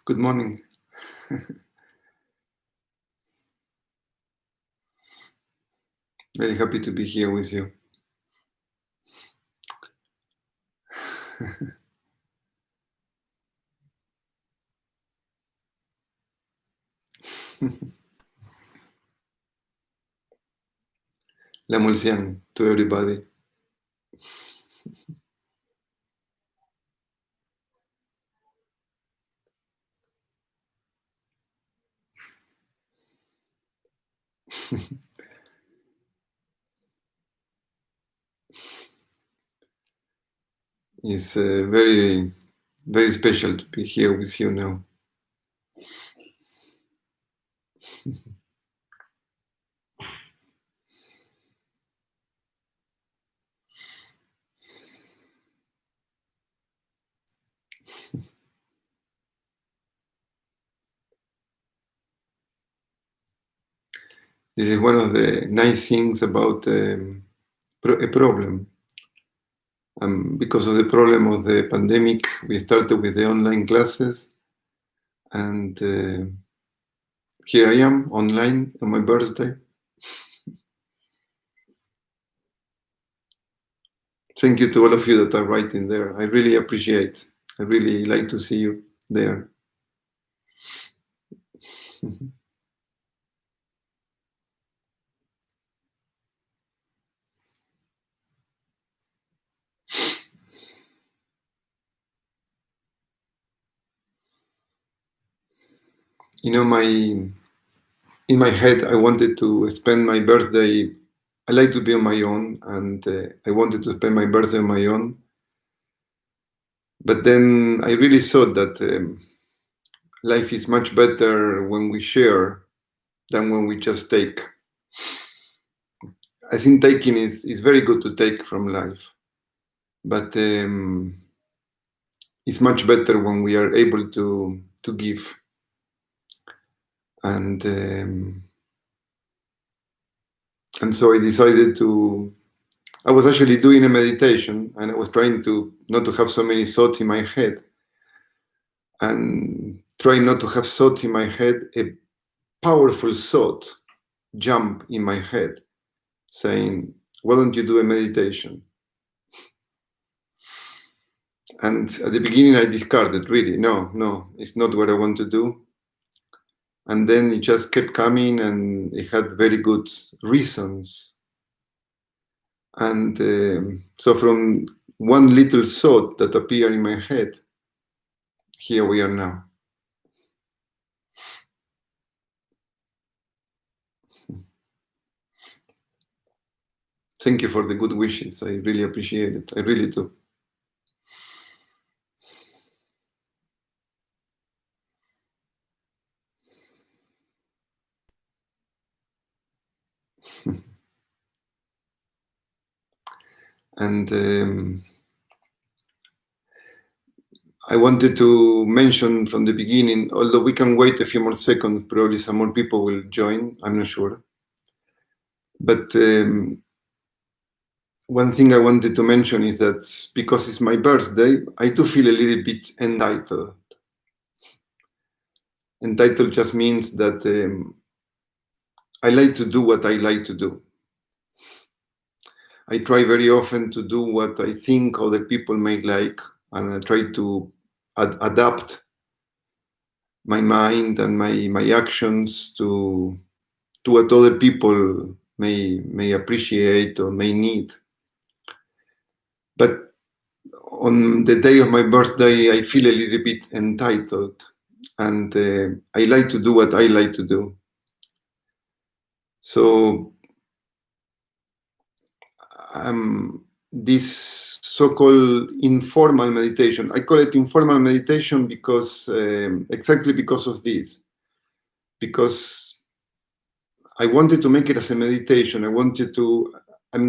Good morning. Very happy to be here with you. La Mulcian to everybody. It's very, very special to be here with you now. This is one of the nice things about a problem. Because of the problem of the pandemic, we started with the online classes, and here I am online on my birthday. Thank you to all of you that are writing there. I really appreciate. I really like to see you there. You know, in my head, I wanted to spend my birthday. I like to be on my own, and I wanted to spend my birthday on my own. But then I really thought that life is much better when we share than when we just take. I think taking is very good to take from life, but it's much better when we are able to give. And so I decided to. I was actually doing a meditation, and I was trying to not to have so many thoughts in my head, and trying not to have thoughts in my head. A powerful thought jump in my head, saying, "Why don't you do a meditation?" And at the beginning, I discarded. Really, no, it's not what I want to do. And then it just kept coming, and it had very good reasons. And so from one little thought that appeared in my head, here we are now. Thank you for the good wishes. I really appreciate it. I really do. And I wanted to mention from the beginning, although we can wait a few more seconds, probably some more people will join, I'm not sure. But one thing I wanted to mention is that because it's my birthday, I do feel a little bit entitled. Entitled just means that I like to do what I like to do. I try very often to do what I think other people may like, and I try to adapt my mind and my actions to what other people may appreciate or may need. But on the day of my birthday, I feel a little bit entitled, and I like to do what I like to do. So this so-called informal meditation, I call it informal meditation because exactly because of this. Because I wanted to make it as a meditation. I'm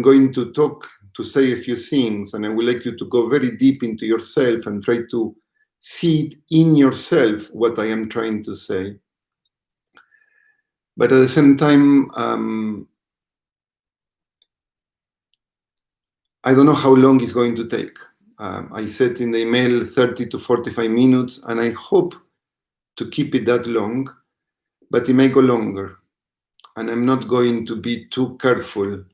going to say a few things, and I would like you to go very deep into yourself and try to see it in yourself what I am trying to say. But at the same time, I don't know how long it's going to take. I said in the email 30 to 45 minutes, and I hope to keep it that long, but it may go longer. And I'm not going to be too careful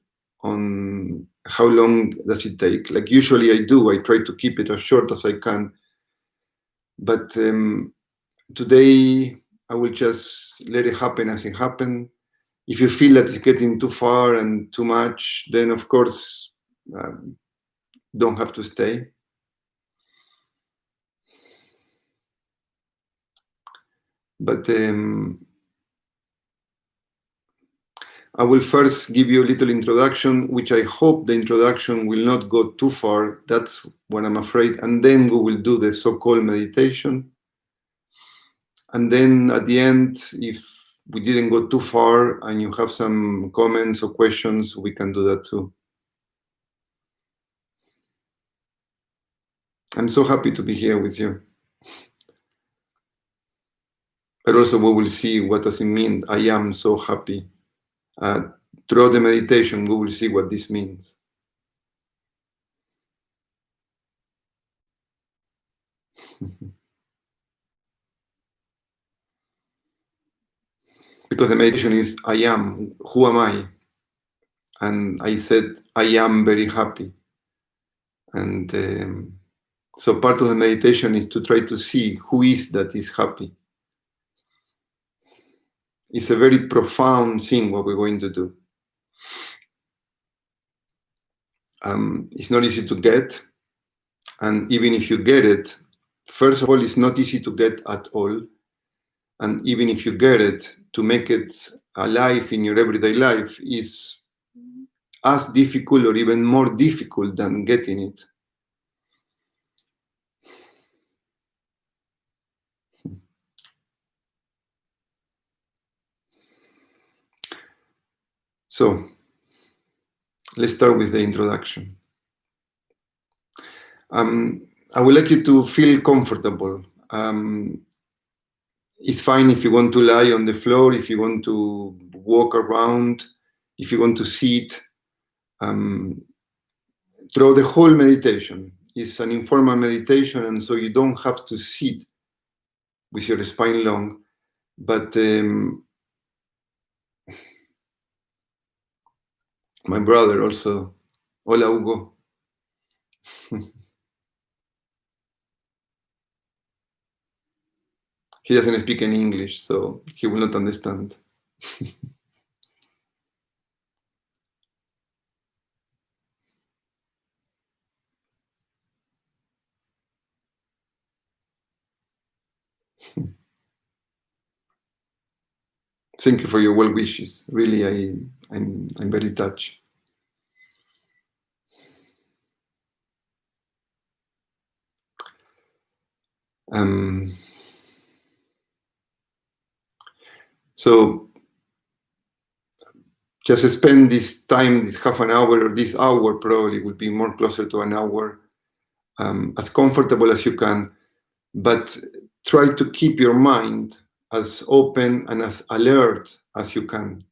on how long does it take. Like usually I do, I try to keep it as short as I can. But today I will just let it happen as it happened. If you feel that it's getting too far and too much, then of course, don't have to stay. But I will first give you a little introduction, which I hope the introduction will not go too far. That's what I'm afraid. And then we will do the so-called meditation. And then at the end, if we didn't go too far and you have some comments or questions, we can do that too. I'm so happy to be here with you. But also we will see what does it mean. I am so happy. Throughout the meditation, we will see what this means. Because the meditation is, I am, who am I? And I said, I am very happy. And so part of the meditation is to try to see who is that is happy. It's a very profound thing what we're going to do. It's not easy to get. And even if you get it, first of all, it's not easy to get at all. And even if you get it, to make it alive in your everyday life is as difficult or even more difficult than getting it. So, let's start with the introduction. I would like you to feel comfortable. It's fine if you want to lie on the floor, if you want to walk around, if you want to sit. Through the whole meditation. It's an informal meditation, and so you don't have to sit with your spine long. But my brother also, hola Hugo. He doesn't speak any English, so he will not understand. Thank you for your well wishes. Really, I'm very touched. So just spend this time, this half an hour, or this hour probably will be more closer to an hour, as comfortable as you can, but try to keep your mind as open and as alert as you can.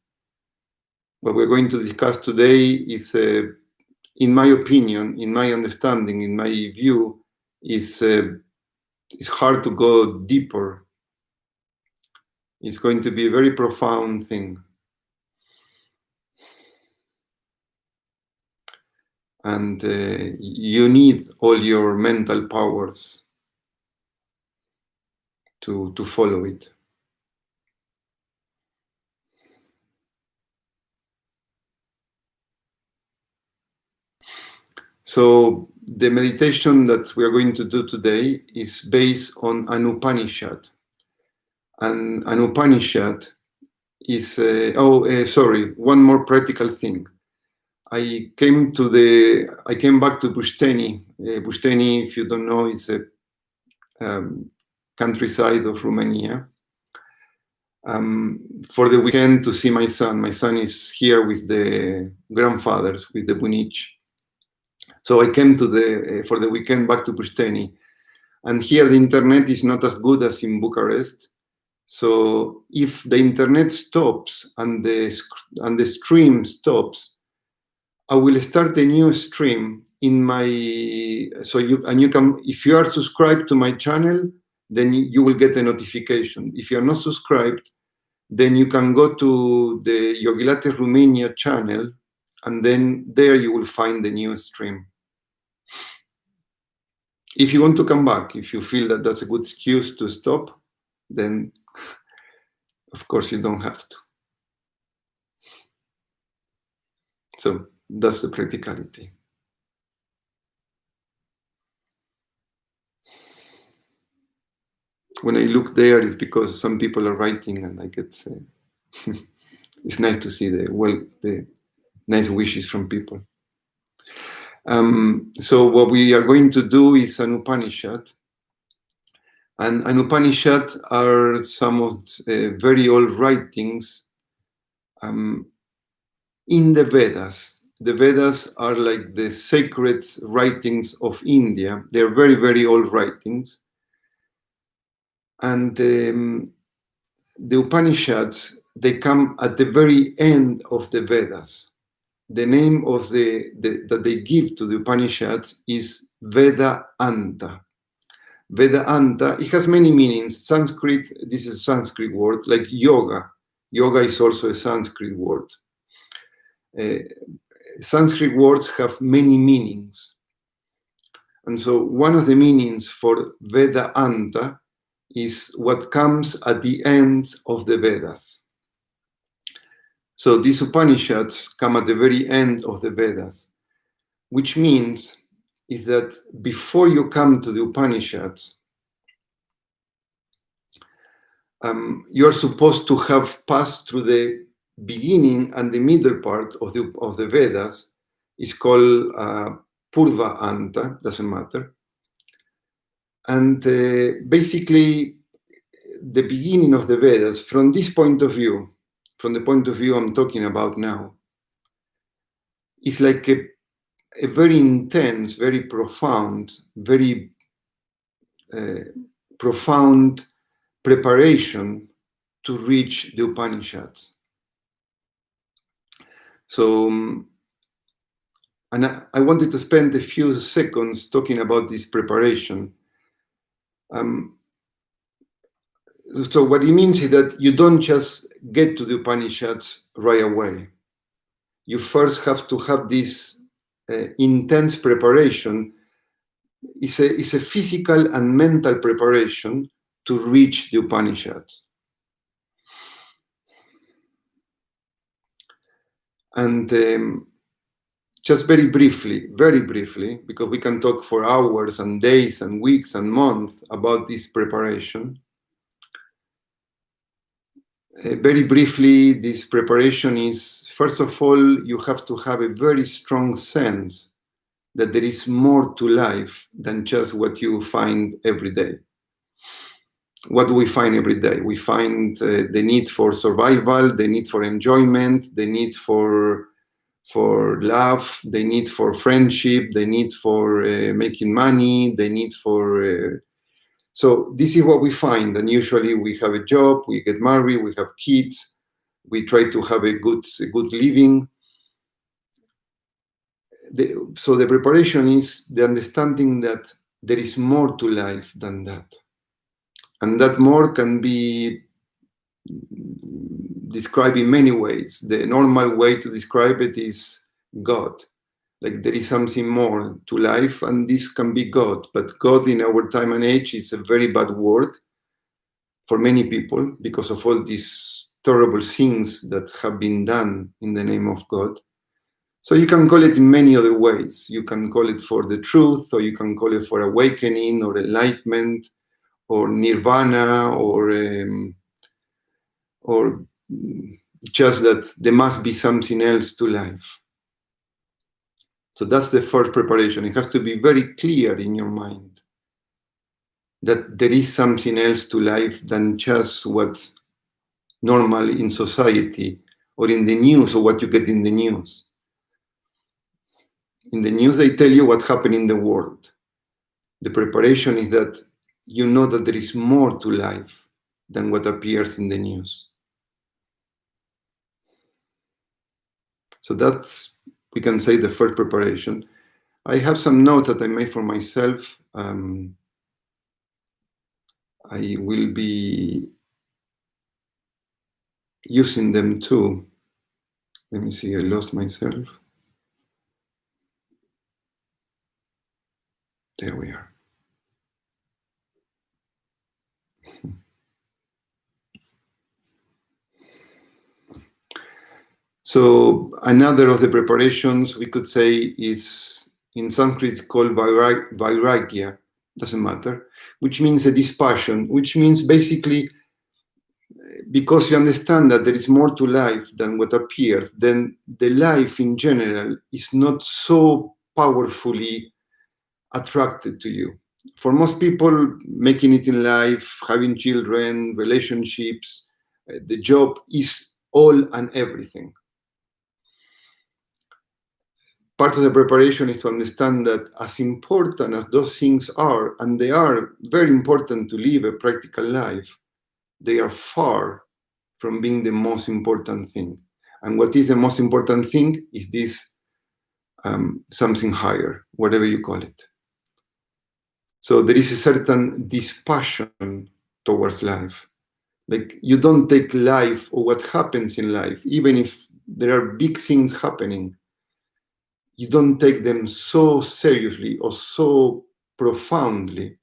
What we're going to discuss today is, in my opinion, in my understanding, in my view, is it's hard to go deeper. It's going to be a very profound thing. And you need all your mental powers to follow it. So the meditation that we are going to do today is based on an Upanishad. And an Upanishad is, one more practical thing. I came back to Pușteni. Pușteni, if you don't know, is a countryside of Romania. For the weekend to see my son. My son is here with the grandfathers, with the bunici. So I came for the weekend back to Pușteni. And here the internet is not as good as in Bucharest. So if the internet stops and the stream stops, I will start a new stream in my, you can, if you are subscribed to my channel, then you will get a notification. If you're not subscribed, then you can go to the Yogilates Romania channel, and then there you will find the new stream. If you want to come back, if you feel that that's a good excuse to stop, then of course you don't have to. So that's the practicality. When I look there, it's because some people are writing, and I get it's nice to see the nice wishes from people. So what we are going to do is an Upanishad. And an Upanishad are some of very old writings in the Vedas. The Vedas are like the sacred writings of India. They're very, very old writings. And the Upanishads, they come at the very end of the Vedas. The name of that they give to the Upanishads is Vedanta. Vedanta, it has many meanings. Sanskrit, this is a Sanskrit word, like yoga. Yoga is also a Sanskrit word. Sanskrit words have many meanings. And so one of the meanings for Vedanta is what comes at the end of the Vedas. So these Upanishads come at the very end of the Vedas, which means is that before you come to the Upanishads, you're supposed to have passed through the beginning and the middle part of the Vedas. Is called Purva Anta, doesn't matter. And basically, the beginning of the Vedas, from this point of view, from the point of view I'm talking about now, is like a very intense, very profound, very profound preparation to reach the Upanishads. So, and I wanted to spend a few seconds talking about this preparation. So what it means is that you don't just get to the Upanishads right away. You first have to have this intense preparation. It's a physical and mental preparation to reach the Upanishads. And just very briefly, because we can talk for hours and days and weeks and months about this preparation. Very briefly, this preparation is, first of all, you have to have a very strong sense that there is more to life than just what you find every day. What do we find every day? We find the need for survival, the need for enjoyment, the need for love, the need for friendship, the need for making money, the need for... So this is what we find. And usually we have a job, we get married, we have kids, we try to have a good living. So the preparation is the understanding that there is more to life than that. And that more can be described in many ways. The normal way to describe it is God. Like there is something more to life, and this can be God. But God in our time and age is a very bad word for many people because of all these terrible things that have been done in the name of God. So you can call it in many other ways. You can call it for the truth, or you can call it for awakening or enlightenment or nirvana, or just that there must be something else to life. So that's the first preparation. It has to be very clear in your mind that there is something else to life than just what's normal in society or in the news or what you get in the news. In the news, they tell you what happened in the world. The preparation is that you know that there is more to life than what appears in the news. So that's, we can say, the first preparation. I have some notes that I made for myself. I will be using them too. Let me see, I lost myself. There we are. So another of the preparations we could say is in Sanskrit called vairagya, doesn't matter, which means a dispassion, which means basically because you understand that there is more to life than what appears, then the life in general is not so powerfully attracted to you. For most people, making it in life, having children, relationships, the job is all and everything. Part of the preparation is to understand that as important as those things are, and they are very important to live a practical life, they are far from being the most important thing. And what is the most important thing is this something higher, whatever you call it. So there is a certain dispassion towards life. Like you don't take life or what happens in life, even if there are big things happening, you don't take them so seriously or so profoundly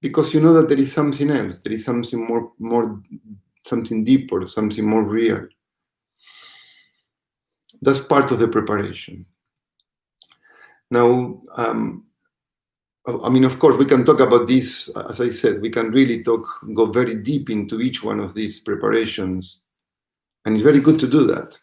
because you know that there is something else, there is something more something deeper, something more real. That's part of the preparation. Now, I mean, of course, we can talk about this, as I said, we can really go very deep into each one of these preparations, and it's very good to do that.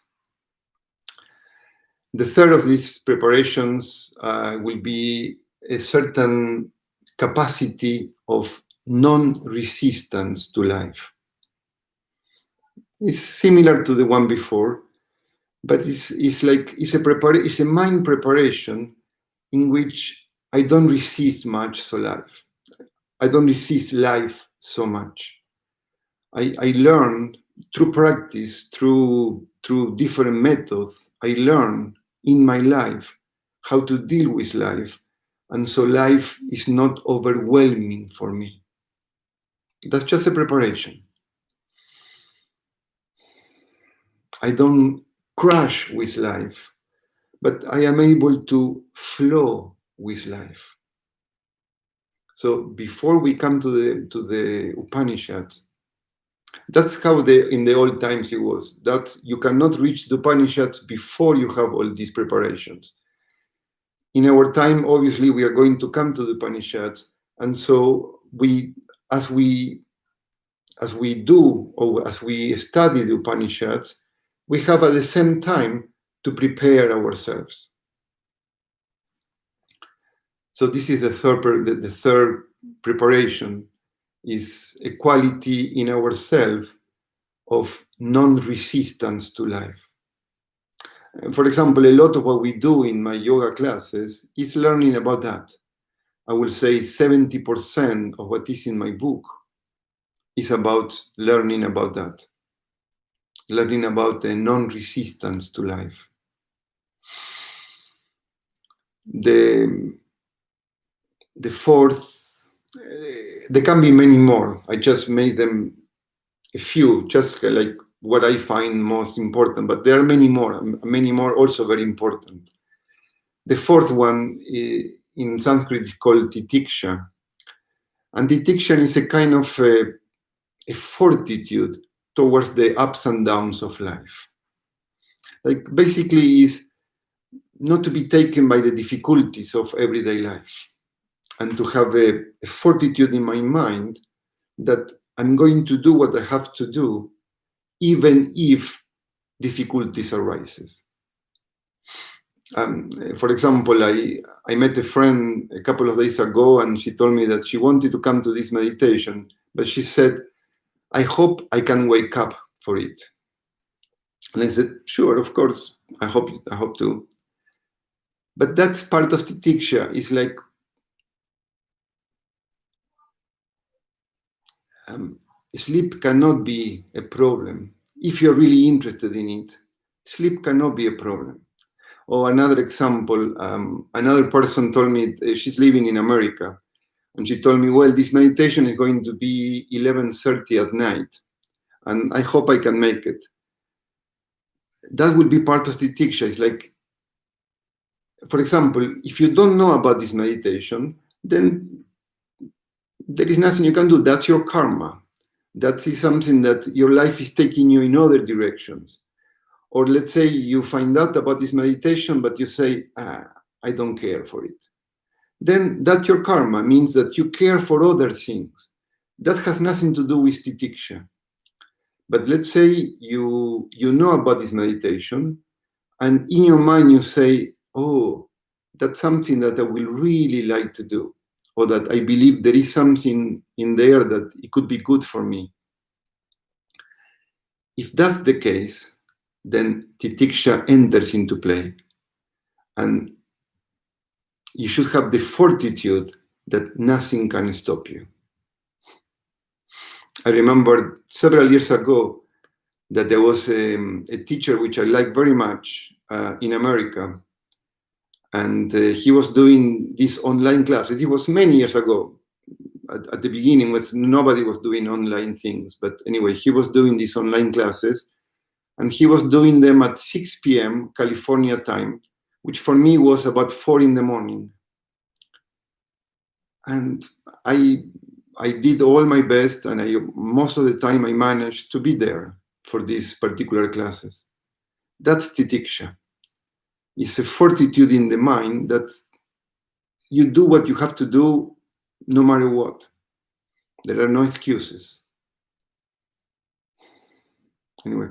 The third of these preparations will be a certain capacity of non-resistance to life. It's similar to the one before, but it's a mind preparation in which I don't resist much life. I don't resist life so much. I learn through practice, through different methods, I learn in my life how to deal with life. And so life is not overwhelming for me. That's just a preparation. I don't crash with life, but I am able to flow with life. So before we come to the Upanishads, that's how in the old times it was, that you cannot reach the Upanishads before you have all these preparations. In our time, obviously, we are going to come to the Upanishads, and so as we do, or as we study the Upanishads, we have at the same time to prepare ourselves. So this is the third preparation, is a quality in ourselves of non-resistance to life. For example, a lot of what we do in my yoga classes is learning about that. I will say 70% of what is in my book is about learning about that. Learning about the non-resistance to life. The fourth, there can be many more. I just made them a few, just like what I find most important, but there are many more also very important. The fourth one in Sanskrit is called titiksha. And titiksha is a kind of a fortitude towards the ups and downs of life. Like basically is not to be taken by the difficulties of everyday life, and to have a fortitude in my mind that I'm going to do what I have to do, even if difficulties arises. For example, I met a friend a couple of days ago, and she told me that she wanted to come to this meditation, but she said, I hope I can wake up for it. And I said, sure, of course, I hope to. But that's part of the tiksha. It's like sleep cannot be a problem. If you're really interested in it, sleep cannot be a problem. Or another example, another person told me she's living in America, And she told me, well, this meditation is going to be 11:30 at night, and I hope I can make it. That will be part of the tiksha. It's like, for example, if you don't know about this meditation, then there is nothing you can do. That's your karma. That is something that your life is taking you in other directions. Or let's say you find out about this meditation, but you say, I don't care for it. Then that your karma means that you care for other things. That has nothing to do with titiksha. But let's say you know about this meditation, and in your mind you say, oh, that's something that I will really like to do, or that I believe there is something in there that it could be good for me. If that's the case, then titiksha enters into play. And you should have the fortitude that nothing can stop you. I remember several years ago that there was a teacher which I liked very much in America. And he was doing these online classes. It was many years ago. At the beginning, nobody was doing online things. But anyway, he was doing these online classes. And he was doing them at 6 p.m. California time, which for me was about 4 in the morning. And I did all my best, and most of the time I managed to be there for these particular classes. That's titiksha. It's a fortitude in the mind that you do what you have to do no matter what. There are no excuses. Anyway,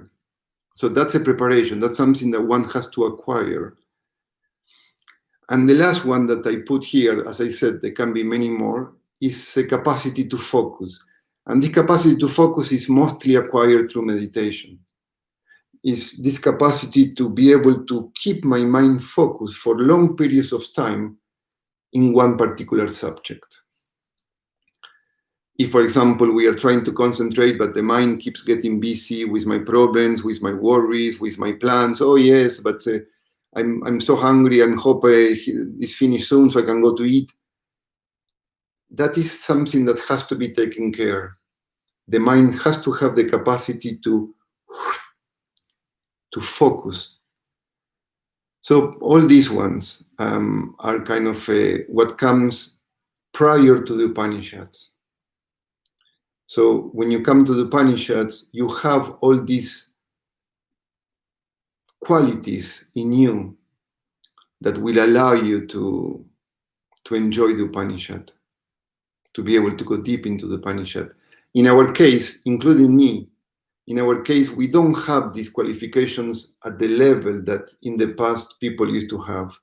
so that's a preparation. That's something that one has to acquire. And the last one that I put here, as I said, there can be many more, is a capacity to focus. And this capacity to focus is mostly acquired through meditation. Is this capacity to be able to keep my mind focused for long periods of time in one particular subject. If, for example, we are trying to concentrate, but the mind keeps getting busy with my problems, with my worries, with my plans. Oh yes, but I'm so hungry. I hope it's finished soon so I can go to eat. That is something that has to be taken care. The mind has to have the capacity to focus. So all these ones are kind of what comes prior to the Upanishads. So when you come to the Upanishads, you have all these qualities in you that will allow you to enjoy the Upanishad, to be able to go deep into the Upanishad. In our case, including me, in our case, we don't have these qualifications at the level that in the past people used to have.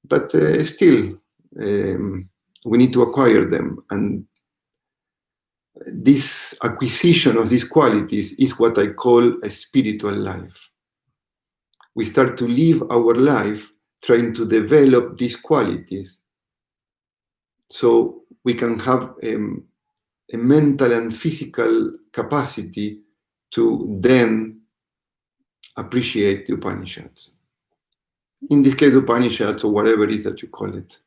But still, we need to acquire them. And this acquisition of these qualities is what I call a spiritual life. We start to live our life trying to develop these qualities so we can have a mental and physical capacity to then appreciate the Upanishads. In this case, Upanishads, or whatever it is that you call it.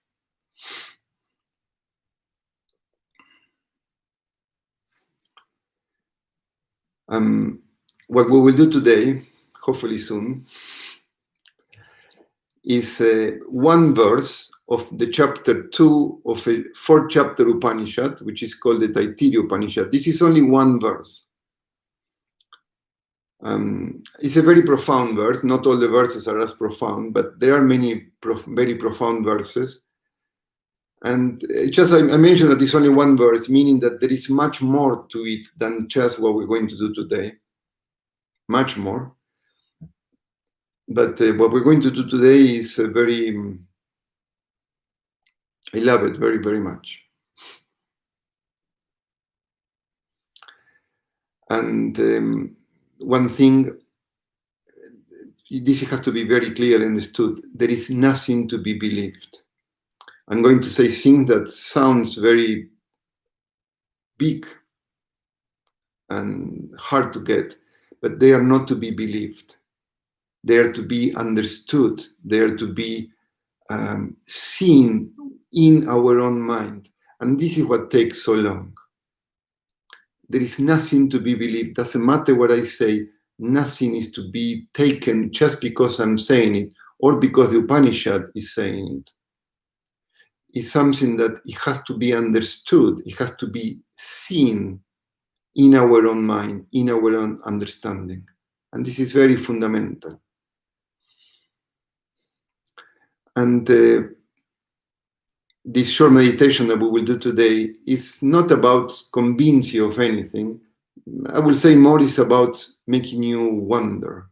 What we will do today, hopefully soon, is one verse of the chapter 2 of a 4th chapter Upanishad, which is called the Taittirya Upanishad. This is only one verse. It's a very profound verse. Not all the verses are as profound, but there are many very profound verses. And just I mentioned that it's only one verse, meaning that there is much more to it than just what we're going to do today. Much more. But what we're going to do today is very, I love it very, very much. And one thing, this has to be very clearly understood, there is nothing to be believed. I'm going to say things that sounds very big and hard to get, but they are not to be believed. They are to be understood. They are to be seen in our own mind. And this is what takes so long. There is nothing to be believed. Doesn't matter what I say, nothing is to be taken just because I'm saying it or because the Upanishad is saying it. It's something that it has to be understood, it has to be seen in our own mind, in our own understanding. And this is very fundamental. And this short meditation that we will do today is not about convincing you of anything. I will say more is about making you wonder,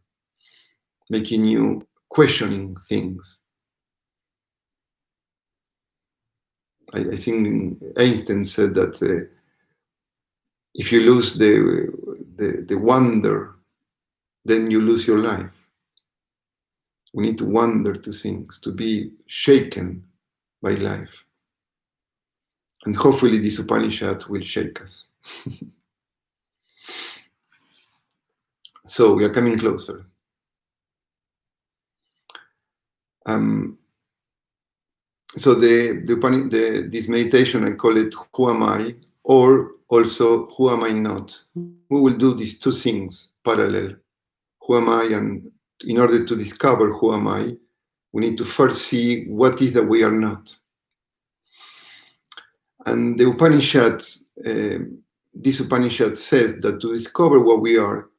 making you questioning things. I think Einstein said that if you lose the wonder, then you lose your life. We need to wonder to things, to be shaken by life. And hopefully this Upanishad will shake us. So we are coming closer. So this meditation, I call it Who Am I? Or also Who Am I Not? We will do these two things parallel. Who am I? And in order to discover who am I, we need to first see what is that we are not. And the Upanishad, this Upanishad says that to discover what we are,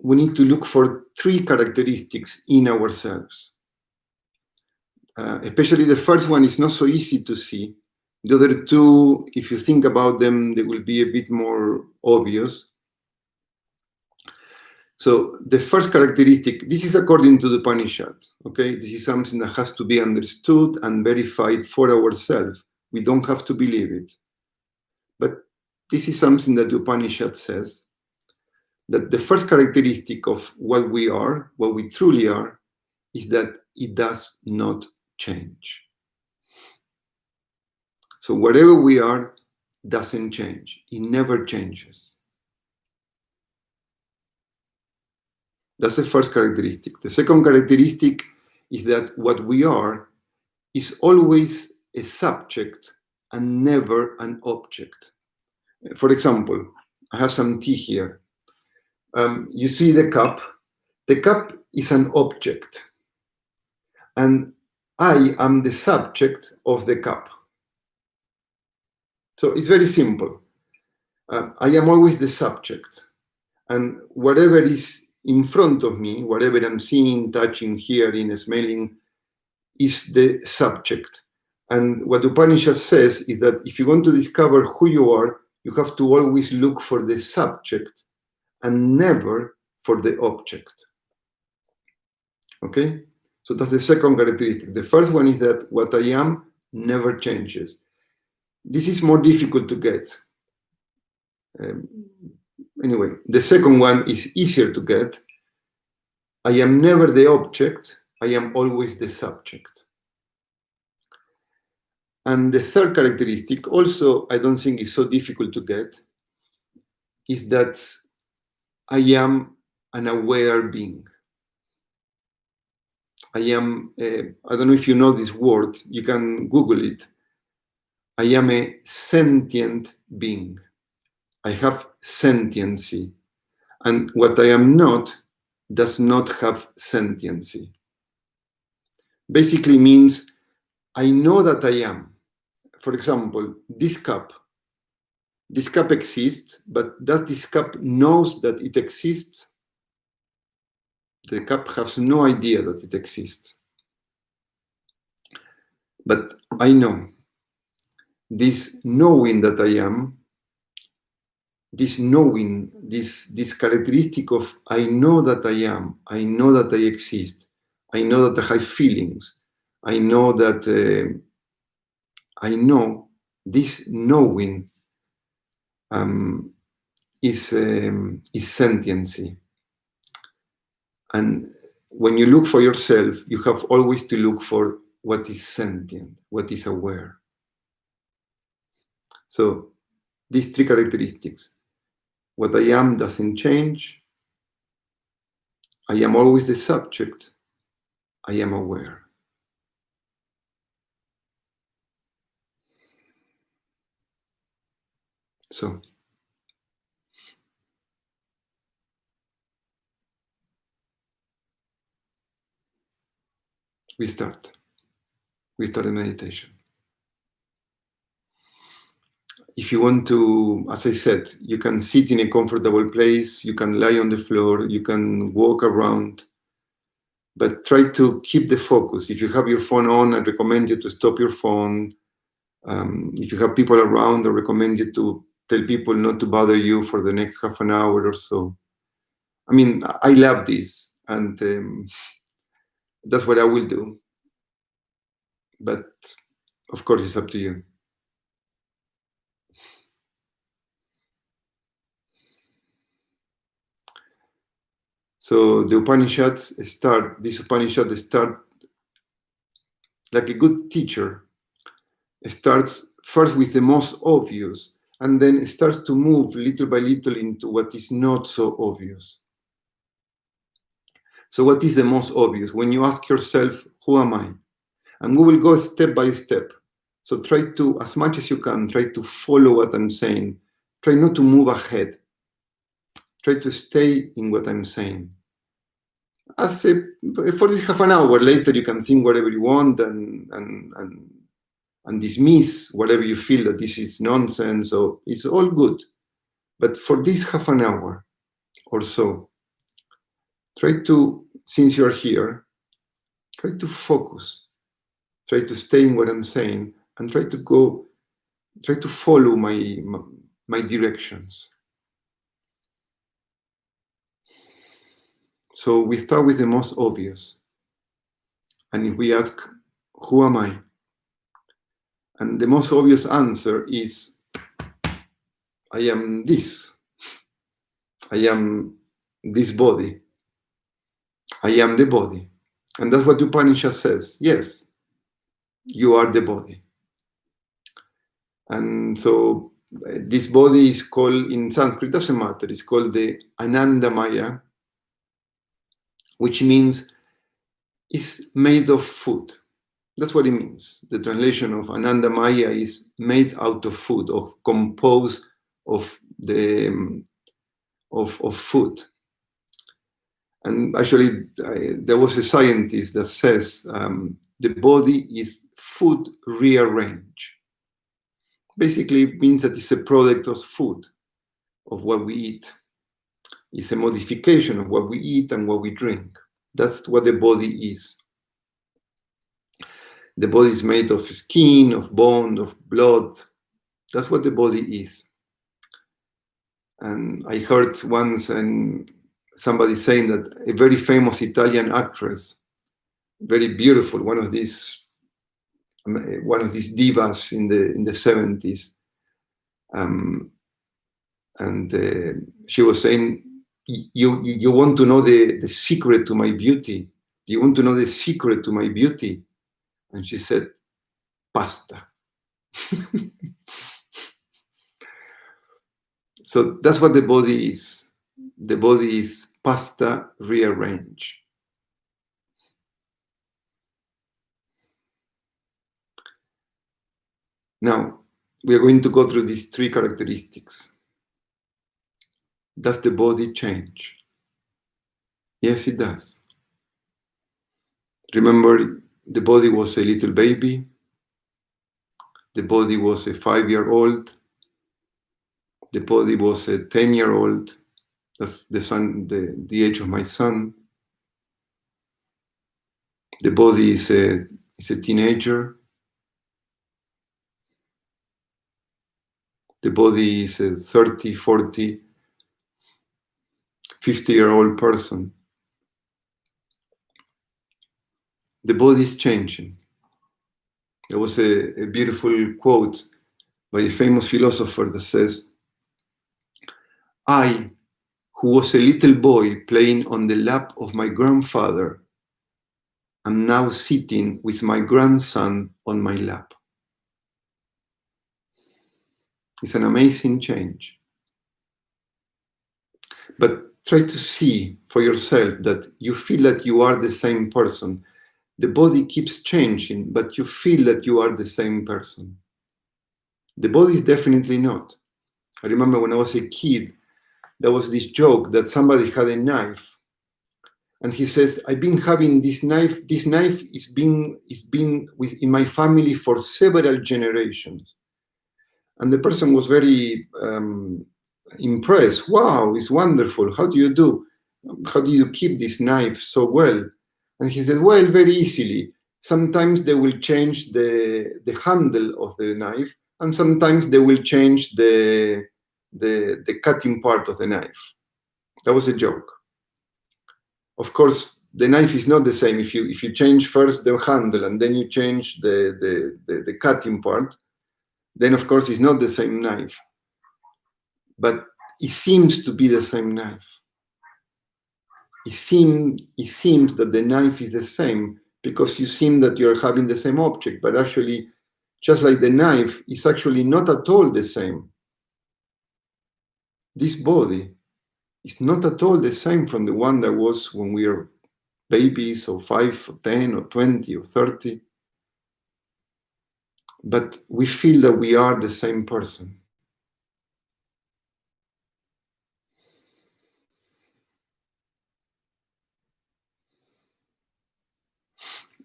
we need to look for three characteristics in ourselves. Especially the first one is not so easy to see. The other two, if you think about them, they will be a bit more obvious. So the first characteristic, this is according to the Upanishad, okay? This is something that has to be understood and verified for ourselves. We don't have to believe it. But this is something that the Upanishad says, that the first characteristic of what we are, what we truly are, is that it does not change. So whatever we are doesn't change. It never changes. That's the first characteristic. The second characteristic is that what we are is always a subject and never an object. For example, I have some tea here. You see the cup. The cup is an object. And I am the subject of the cup. So it's very simple. I am always the subject. And whatever is in front of me, whatever I'm seeing, touching, hearing, smelling, is the subject. And what Upanishad says is that if you want to discover who you are, you have to always look for the subject and never for the object. Okay? So that's the second characteristic. The first one is that what I am never changes. This is more difficult to get. Anyway, the second one is easier to get. I am never the object. I am always the subject. And the third characteristic, also I don't think is so difficult to get, is that I am an aware being. I am, I don't know if you know this word, you can Google it. I am a sentient being. I have sentiency. And what I am not does not have sentiency. Basically means I know that I am. For example, this cup exists, but does this cup knows that it exists? The cup has no idea that it exists. But I know. This knowing that I am, this knowing, this characteristic of I know that I am, I know that I exist, I know that I have feelings, I know that I know, this knowing is sentiency. And when you look for yourself, you have always to look for what is sentient, what is aware. So these three characteristics. What I am doesn't change. I am always the subject. I am aware. So we start the meditation. If you want to, as I said, you can sit in a comfortable place, you can lie on the floor, you can walk around, but try to keep the focus. If you have your phone on, I recommend you to stop your phone. If you have people around, I recommend you to tell people not to bother you for the next half an hour or so. I mean, I love this, and that's what I will do. But of course, it's up to you. So the Upanishads start, this Upanishad start like a good teacher. It starts first with the most obvious, and then it starts to move little by little into what is not so obvious. So what is the most obvious? When you ask yourself, who am I? And we will go step by step. So try to, as much as you can, try to follow what I'm saying. Try not to move ahead. Try to stay in what I'm saying. For this half an hour later, you can think whatever you want and dismiss whatever you feel that this is nonsense. So it's all good. But for this half an hour or so, try to, since you're here, try to focus. Try to stay in what I'm saying and try to follow my directions. So we start with the most obvious. And if we ask, who am I? And the most obvious answer is, I am this. I am this body. I am the body. And that's what Upanishad says. Yes, you are the body. And so this body is called, in Sanskrit, doesn't matter, it's called the Anandamaya, which means it's made of food. That's what it means. The translation of Anandamaya is made out of food, or composed of of food. And actually, there was a scientist that says the body is food rearranged. Basically, it means that it's a product of food, of what we eat. It's a modification of what we eat and what we drink. That's what the body is. The body is made of skin, of bone, of blood. That's what the body is. And I heard once somebody saying that a very famous Italian actress, very beautiful, one of these divas in the 70s, and she was saying, you want to know the secret to my beauty? You want to know the secret to my beauty? And she said, pasta. So that's what the body is. The body is pasta rearranged. Now, we are going to go through these three characteristics. Does the body change? Yes, it does. Remember, the body was a little baby. The body was a 5-year-old. The body was a 10-year-old. That's the age of my son. The body is a teenager. The body is a 30, 40, 50-year-old person. The body is changing. There was a beautiful quote by a famous philosopher that says, I, who was a little boy playing on the lap of my grandfather, am now sitting with my grandson on my lap. It's an amazing change. But try to see for yourself that you feel that you are the same person. The body keeps changing, but you feel that you are the same person. The body is definitely not. I remember when I was a kid, there was this joke that somebody had a knife, and he says, "I've been having this knife. This knife is been in my family for several generations." And the person was very impressed. "Wow, it's wonderful. How do you do? How do you keep this knife so well?" And he said, "Well, very easily. Sometimes they will change the handle of the knife, and sometimes they will change the cutting part of the knife." That was a joke. Of course, the knife is not the same. If you change first the handle and then you change the cutting part, then of course it's not the same knife. But it seems to be the same knife. It seems that the knife is the same because you seem that you're having the same object, but actually, just like the knife, is actually not at all the same. This body is not at all the same from the one that was when we were babies, or 5 or 10 or 20 or 30. But we feel that we are the same person.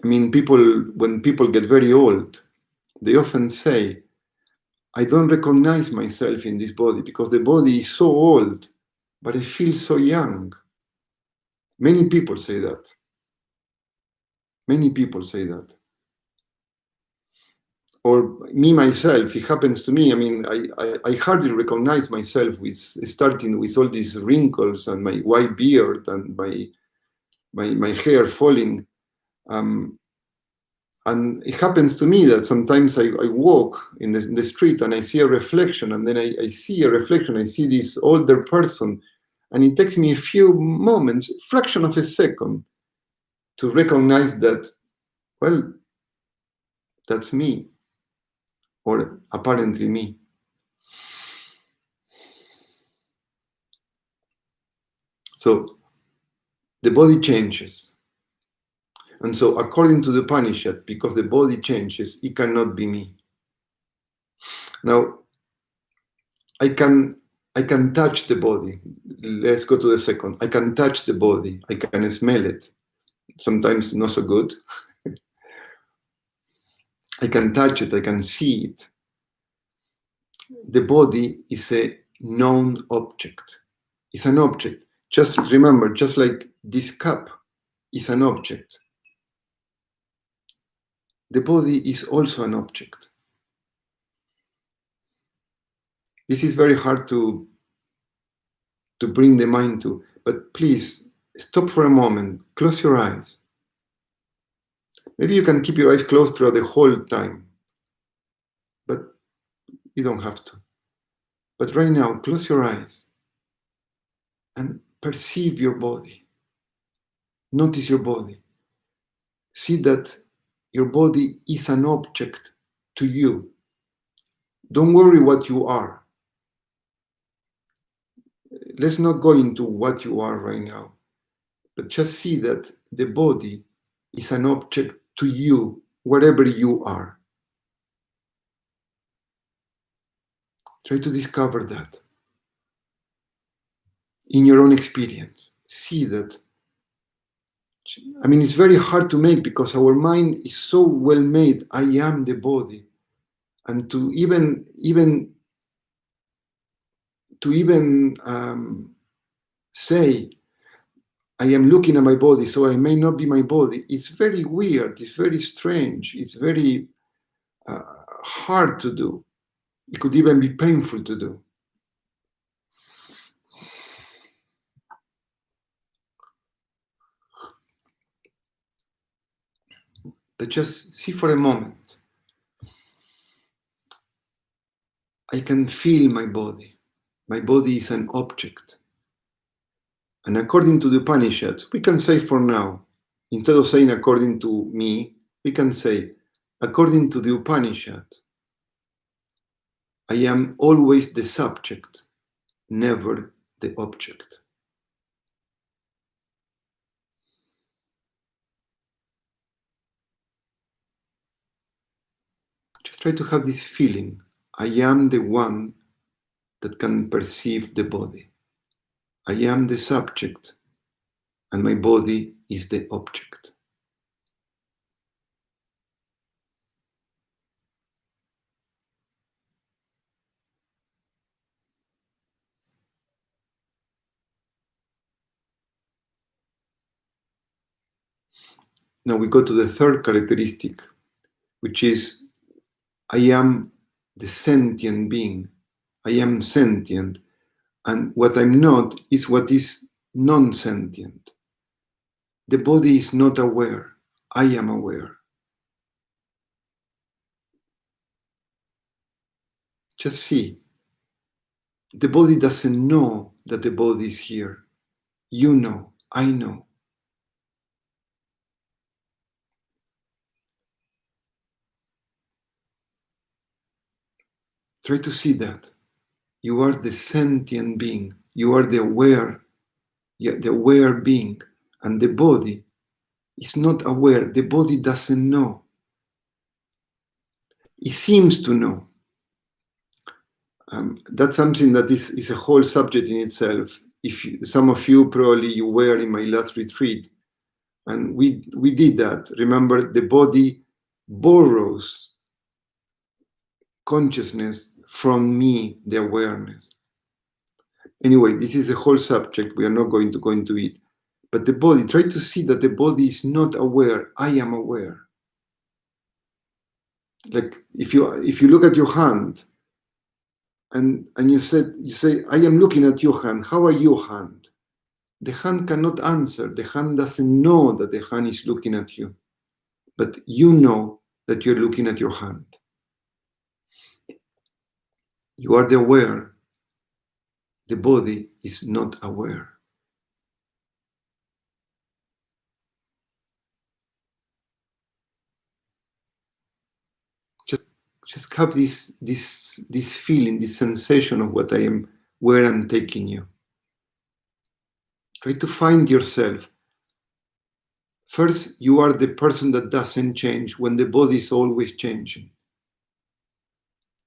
I mean, when people get very old, they often say, "I don't recognize myself in this body because the body is so old, but I feel so young." Many people say that. Many people say that. Or me, myself, it happens to me. I mean, I hardly recognize myself starting with all these wrinkles and my white beard and my hair falling. And it happens to me that sometimes I walk in the street and I see a reflection, and then I see a reflection, I see this older person, and it takes me a few moments, fraction of a second, to recognize that, well, that's me, or apparently me. So the body changes. And so according to the Upanishad, because the body changes, it cannot be me. Now, I can touch the body. Let's go to the second. I can touch the body. I can smell it. Sometimes not so good. I can touch it. I can see it. The body is a known object. It's an object. Just remember, just like this cup is an object, the body is also an object. This is very hard to bring the mind to, but please stop for a moment, close your eyes. Maybe you can keep your eyes closed throughout the whole time, but you don't have to. But right now, close your eyes and perceive your body. Notice your body. See that your body is an object to you. Don't worry what you are. Let's not go into what you are right now, but just see that the body is an object to you, wherever you are. Try to discover that in your own experience. See that. I mean, it's very hard to make because our mind is so well made. I am the body. And to even say, I am looking at my body, so I may not be my body, it's very weird. It's very strange. It's very hard to do. It could even be painful to do. But just see for a moment. I can feel my body. My body is an object. And according to the Upanishad, we can say for now, instead of saying according to me, we can say, according to the Upanishad, I am always the subject, never the object. Just try to have this feeling. I am the one that can perceive the body. I am the subject, and my body is the object. Now we go to the third characteristic, which is I am the sentient being. I am sentient, and what I'm not is what is non-sentient. The body is not aware. I am aware. Just see. The body doesn't know that the body is here. You know. I know. Try to see that. You are the sentient being. You are the aware being. And the body is not aware. The body doesn't know. It seems to know. That's something that is a whole subject in itself. Some of you probably you were in my last retreat, and we did that. Remember, the body borrows consciousness from me, the awareness. Anyway, this is a whole subject. We are not going to go into it. But the body, try to see that the body is not aware. I am aware. Like if you look at your hand, and you say, I am looking at your hand. How are your hand? The hand cannot answer. The hand doesn't know that the hand is looking at you. But you know that you're looking at your hand. You are the aware. The body is not aware. Just have this feeling, this sensation of what I am, where I'm taking you. Try to find yourself. First, you are the person that doesn't change when the body is always changing.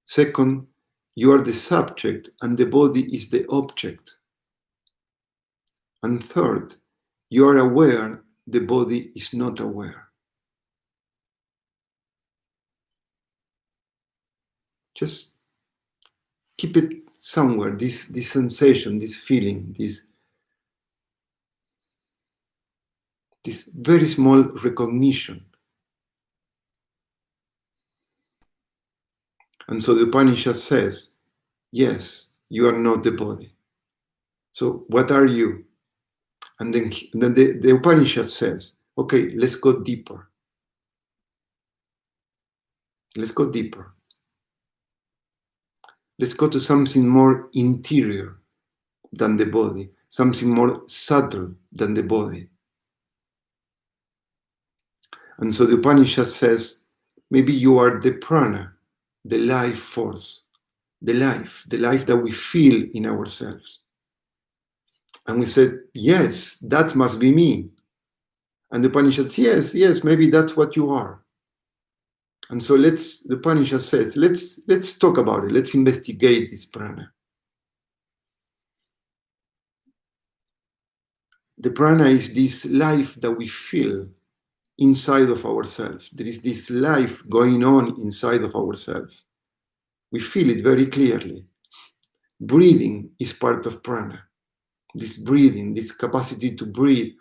Second, you are the subject and the body is the object. And third, you are aware, the body is not aware. Just keep it somewhere, this sensation, this feeling, this very small recognition. And so the Upanishad says, yes, you are not the body. So what are you? And then the Upanishad says, okay, let's go deeper. Let's go deeper. Let's go to something more interior than the body, something more subtle than the body. And so the Upanishad says, maybe you are the prana, the life force, the life that we feel in ourselves. And we said, yes, that must be me. And the Upanishad says, yes, maybe that's what you are. And so the Upanishad says, let's talk about it. Let's investigate this prana. The prana is this life that we feel inside of ourselves. There is this life going on inside of ourselves. We feel it very clearly. Breathing is part of prana. This breathing, this capacity to breathe.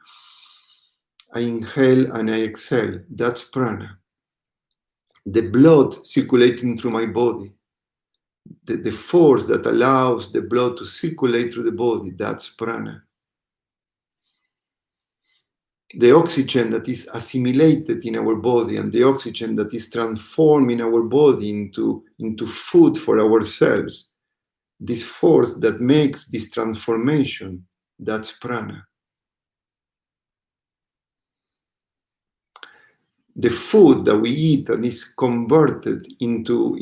I inhale and I exhale. That's prana. The blood circulating through my body. The force that allows the blood to circulate through the body. That's prana. The oxygen that is assimilated in our body and the oxygen that is transforming our body into food for ourselves. This force that makes this transformation, that's prana. The food that we eat and is converted into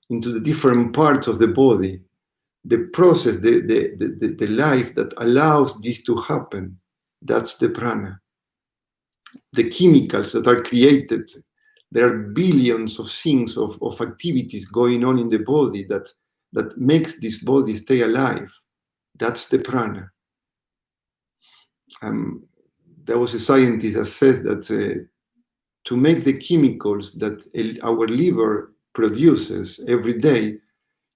the different parts of the body, the process, the life that allows this to happen, that's the prana. The chemicals that are created, there are billions of things, of activities going on in the body that that makes this body stay alive, that's the prana. There was a scientist that says that to make the chemicals that our liver produces every day,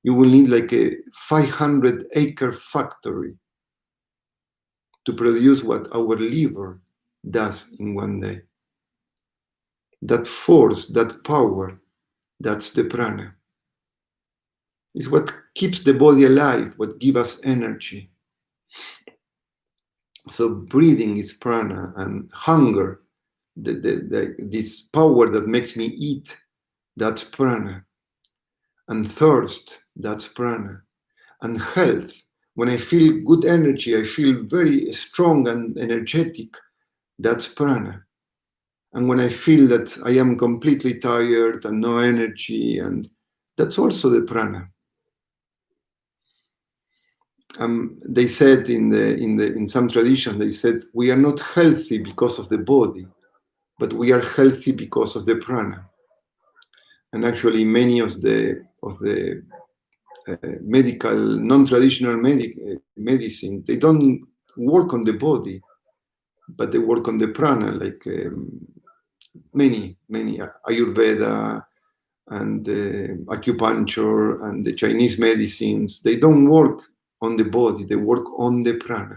you will need like a 500-acre factory to produce what our liver does in one day. That force, that power, that's the prana. It's what keeps the body alive, what gives us energy. So breathing is prana, and hunger, this power that makes me eat, that's prana. And thirst, that's prana. And health, when I feel good energy, I feel very strong and energetic, that's prana. And when I feel that I am completely tired and no energy, and that's also the prana. They said in some tradition, they said, we are not healthy because of the body, but we are healthy because of the prana. And actually, many of the medical, non-traditional medicine, they don't work on the body, but they work on the prana, like many Ayurveda and acupuncture and the Chinese medicines. They don't work on the body, they work on the prana.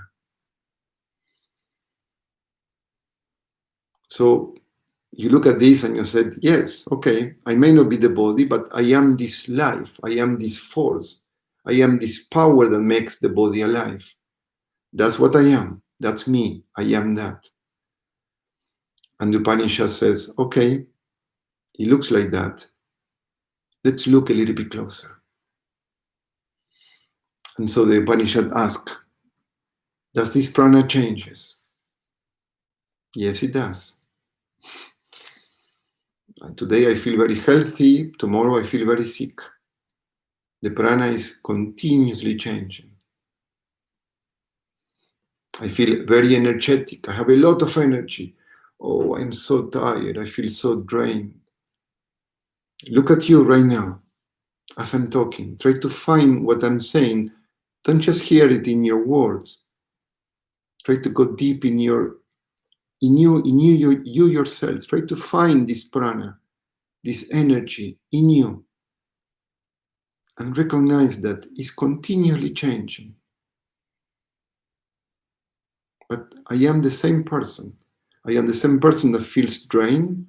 So you look at this and you said, yes, okay, I may not be the body, but I am this life, I am this force, I am this power that makes the body alive. That's what I am, that's me, I am that. And the Upanishad says, okay, it looks like that. Let's look a little bit closer. And so the Upanishad asks, does this prana changes? Yes, it does. Today I feel very healthy, tomorrow I feel very sick. The prana is continuously changing. I feel very energetic, I have a lot of energy. Oh, I'm so tired, I feel so drained. Look at you right now, as I'm talking. Try to find what I'm saying. Don't just hear it in your words. Try to go deep in you yourself. Try to find this prana, this energy in you, and recognize that it's continually changing. But I am the same person. I am the same person that feels drained,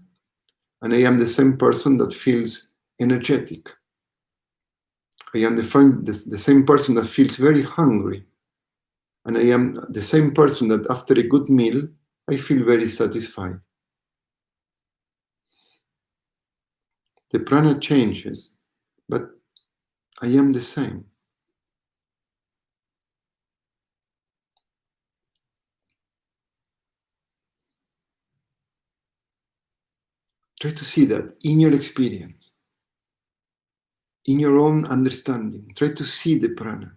and I am the same person that feels energetic. I am the same person that feels very hungry, and I am the same person that after a good meal, I feel very satisfied. The prana changes, but I am the same. Try to see that in your experience, in your own understanding. Try to see the prana,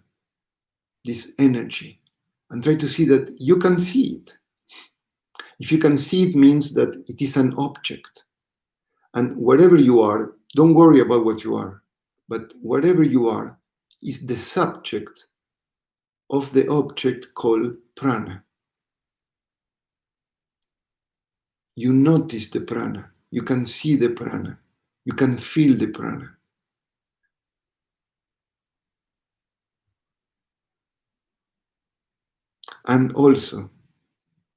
this energy, and try to see that you can see it. If you can see it, means that it is an object. And wherever you are, don't worry about what you are, but wherever you are is the subject of the object called prana. You notice the prana, you can see the prana, you can feel the prana. And also,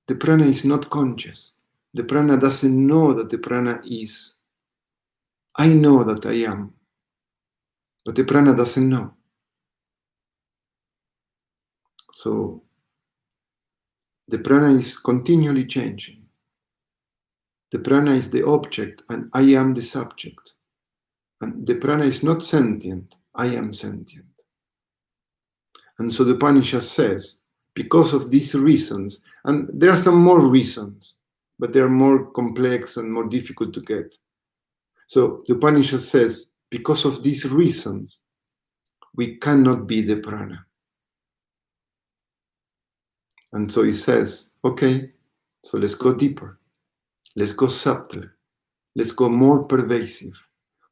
the prana is not conscious. The prana doesn't know that the prana is. I know that I am, but the prana doesn't know. So the prana is continually changing. The prana is the object and I am the subject. And the prana is not sentient, I am sentient. And so the Upanishad says, because of these reasons, and there are some more reasons, but they're more complex and more difficult to get. So the Upanishad says, because of these reasons, we cannot be the prana. And so he says, okay, so let's go deeper. Let's go subtler. Let's go more pervasive.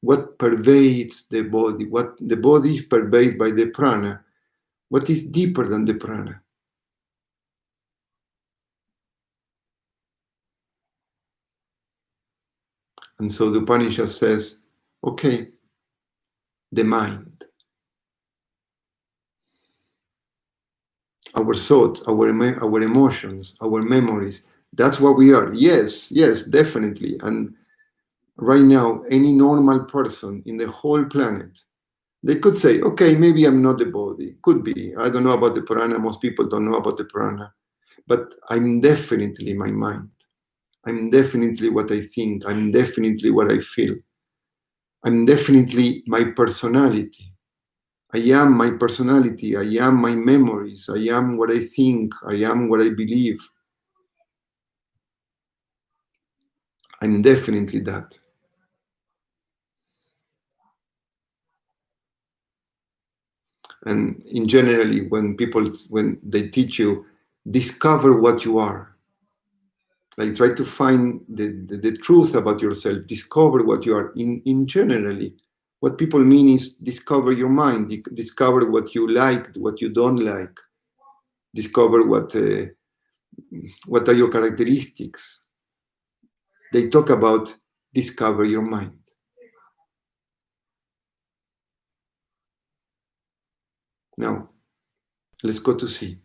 what pervades the body, what the body is pervaded by the prana, what is deeper than the prana. And so the Upanishad says, okay, the mind, our thoughts, our emotions, our memories, that's what we are. Yes, definitely. And right now, any normal person in the whole planet, they could say, okay, maybe I'm not the body. Could be. I don't know about the prana. Most people don't know about the prana. But I'm definitely my mind. I'm definitely what I think. I'm definitely what I feel. I'm definitely my personality. I am my personality. I am my memories. I am what I think. I am what I believe. I'm definitely that. And in generally, when they teach you, discover what you are, like try to find the truth about yourself, discover what you are. In generally, what people mean is discover your mind, discover what you like, what you don't like, discover what are your characteristics. They talk about discover your mind. Now, let's go to C.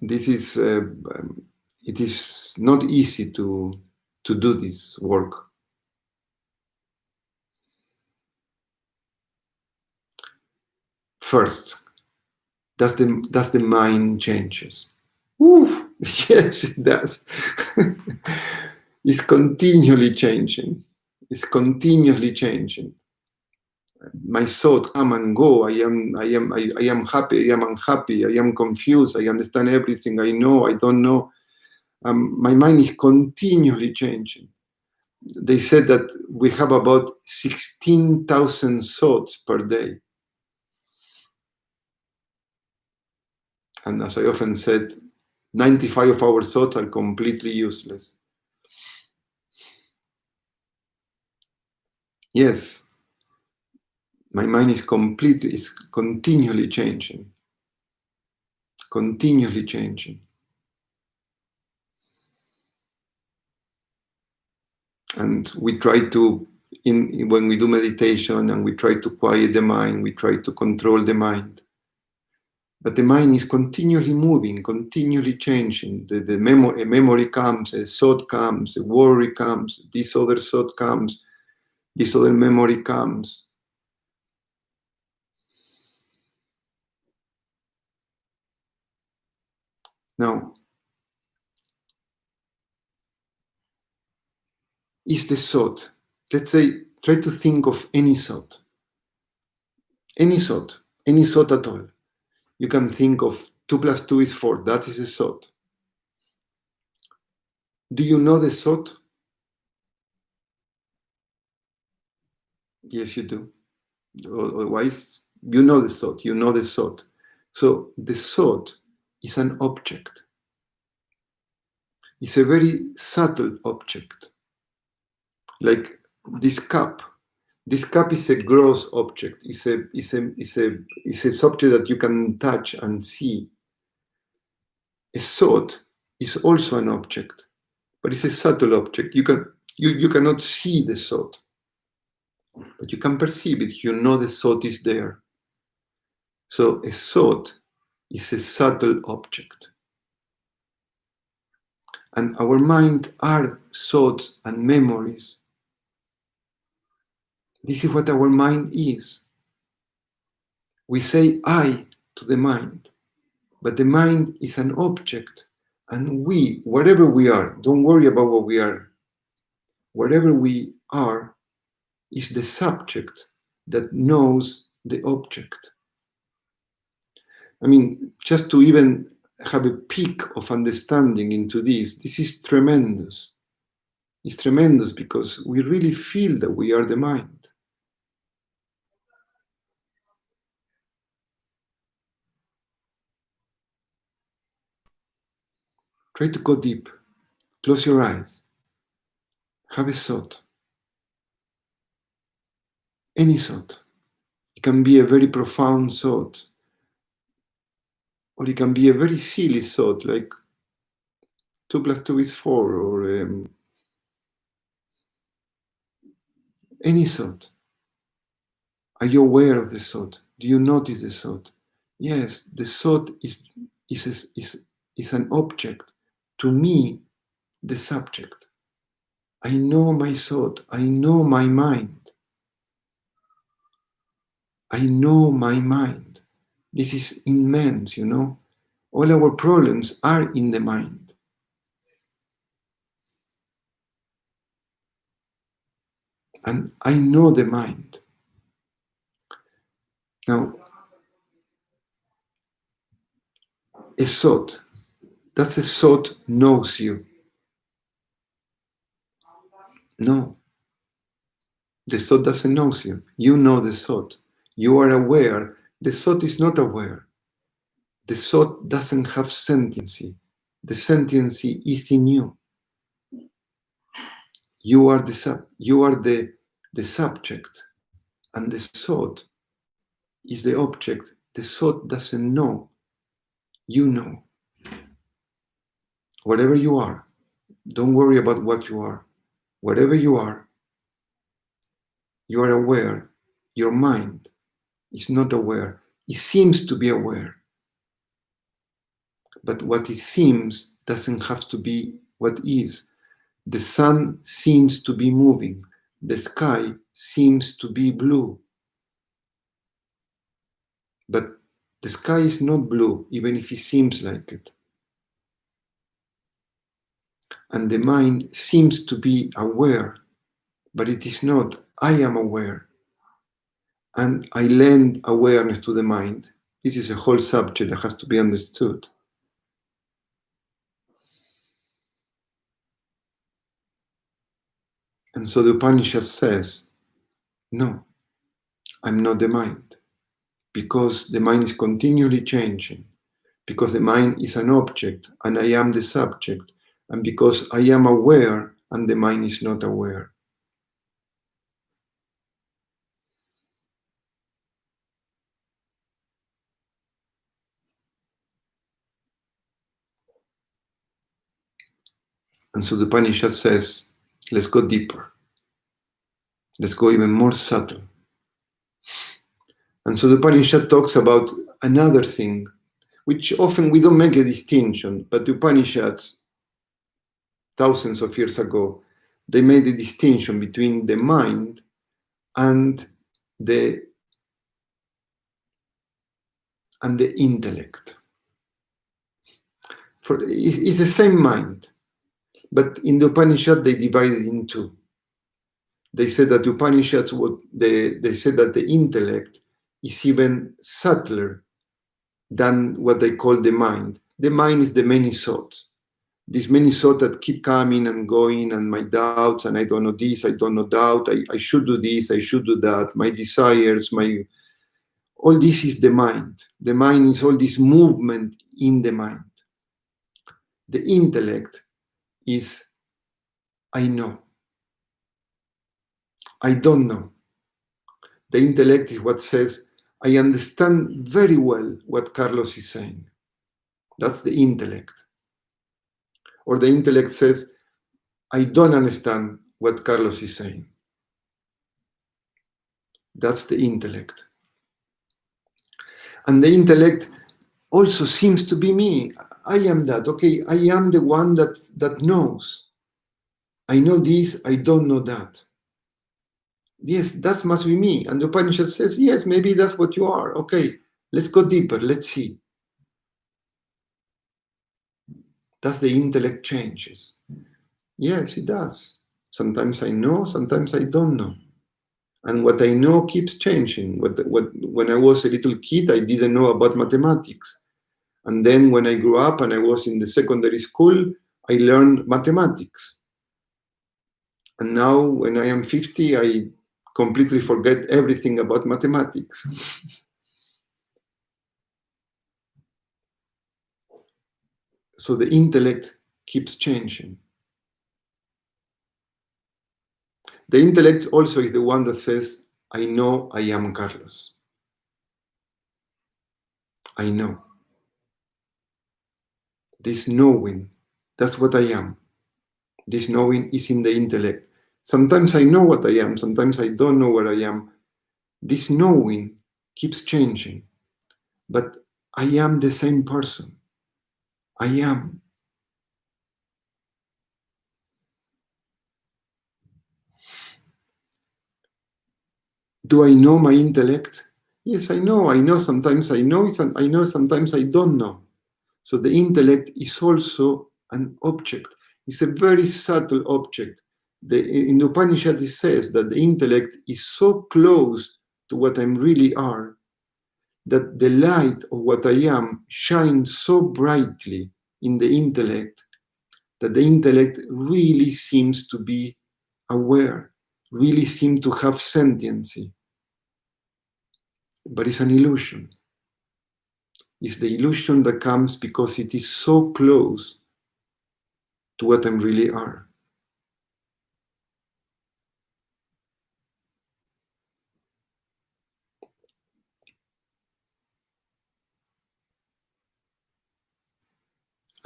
This is it is not easy to do this work. First, does the mind changes? Ooh, yes, it does. It's continually changing. It's continuously changing. My thoughts come and go. I am happy. I am unhappy. I am confused. I understand everything. I know. I don't know. My mind is continually changing. They said that we have about 16,000 thoughts per day. And as I often said, 95 of our thoughts are completely useless. Yes, my mind is continually changing. Continually changing. And we try to, when we do meditation and we try to quiet the mind, we try to control the mind. But the mind is continually moving, continually changing. A memory comes, a thought comes, a worry comes, this other thought comes, this other memory comes. Now, is the thought, let's say, try to think of any thought at all. You can think of 2 plus 2 is 4, that is a thought. Do you know the thought? Yes, you do. Otherwise, you know the thought. So the thought is an object. It's a very subtle object. Like this cup. This cup is a gross object. It's a subject that you can touch and see. A thought is also an object, but it's a subtle object. You cannot see the thought, but you can perceive it. You know the thought is there. So a thought is a subtle object. And our mind are thoughts and memories. This is what our mind is. We say I to the mind, but the mind is an object. And we, whatever we are, don't worry about what we are. Whatever we are is the subject that knows the object. I mean, just to even have a peak of understanding into this is tremendous. It's tremendous because we really feel that we are the mind. Try to go deep. Close your eyes. have a thought. Any thought. It can be a very profound thought, or it can be a very silly thought, like 2 plus 2 is 4, or any thought. Are you aware of the thought? Do you notice the thought? Yes, the thought is an object. To me, the subject. I know my thought. I know my mind. I know my mind. This is immense, you know. All our problems are in the mind. And I know the mind. Now, a thought, does a thought knows you? No, the thought doesn't know you. You know the thought. You are aware. The thought is not aware. The thought doesn't have sentiency. The sentiency is in you. You are the subject, and the thought is the object. The thought doesn't know. You know. Whatever you are, don't worry about what you are. Whatever you are aware. Your mind is not aware. It seems to be aware. But what it seems doesn't have to be what is. The sun seems to be moving. The sky seems to be blue. But the sky is not blue, even if it seems like it. And the mind seems to be aware, but it is not. I am aware. And I lend awareness to the mind. This is a whole subject that has to be understood. And so the Upanishad says, no, I'm not the mind. Because the mind is continually changing. Because the mind is an object and I am the subject. And because I am aware and the mind is not aware. And so the Upanishad says, let's go deeper. Let's go even more subtle. And so the Upanishad talks about another thing, which often we don't make a distinction, but the Upanishads, thousands of years ago, they made a distinction between the mind and the intellect. It's the same mind, but in the Upanishad they divide it in two. They said that the Upanishads, they said that the intellect is even subtler than what they call the mind. The mind is the many thoughts. These many thoughts that keep coming and going, and my doubts, and I don't know this, I don't know doubt, I should do this, I should do that, my desires, all this is the mind. The mind is all this movement in the mind. The intellect is, I know. I don't know. The intellect is what says, I understand very well what Carlos is saying. That's the intellect. Or the intellect says, I don't understand what Carlos is saying. That's the intellect. And the intellect also seems to be me. I am that. Okay, I am the one that knows. I know this, I don't know that. Yes, that must be me. And the Upanishad says, yes, maybe that's what you are. Okay, let's go deeper. Let's see. Does the intellect changes? Yes, it does. Sometimes I know, sometimes I don't know. And what I know keeps changing. When I was a little kid, I didn't know about mathematics. And then when I grew up and I was in the secondary school, I learned mathematics. And now when I am 50, I completely forget everything about mathematics. So the intellect keeps changing. The intellect also is the one that says, I know I am Carlos. I know. This knowing, that's what I am. This knowing is in the intellect. Sometimes I know what I am, sometimes I don't know what I am. This knowing keeps changing, but I am the same person. I am. Do I know my intellect? Yes, I know. I know sometimes I know, I know sometimes I don't know. So the intellect is also an object. It's a very subtle object. In the Upanishad, it says that the intellect is so close to what I really are that the light of what I am shines so brightly in the intellect that the intellect really seems to be aware, really seems to have sentiency. But it's an illusion. It's the illusion that comes because it is so close to what I really are.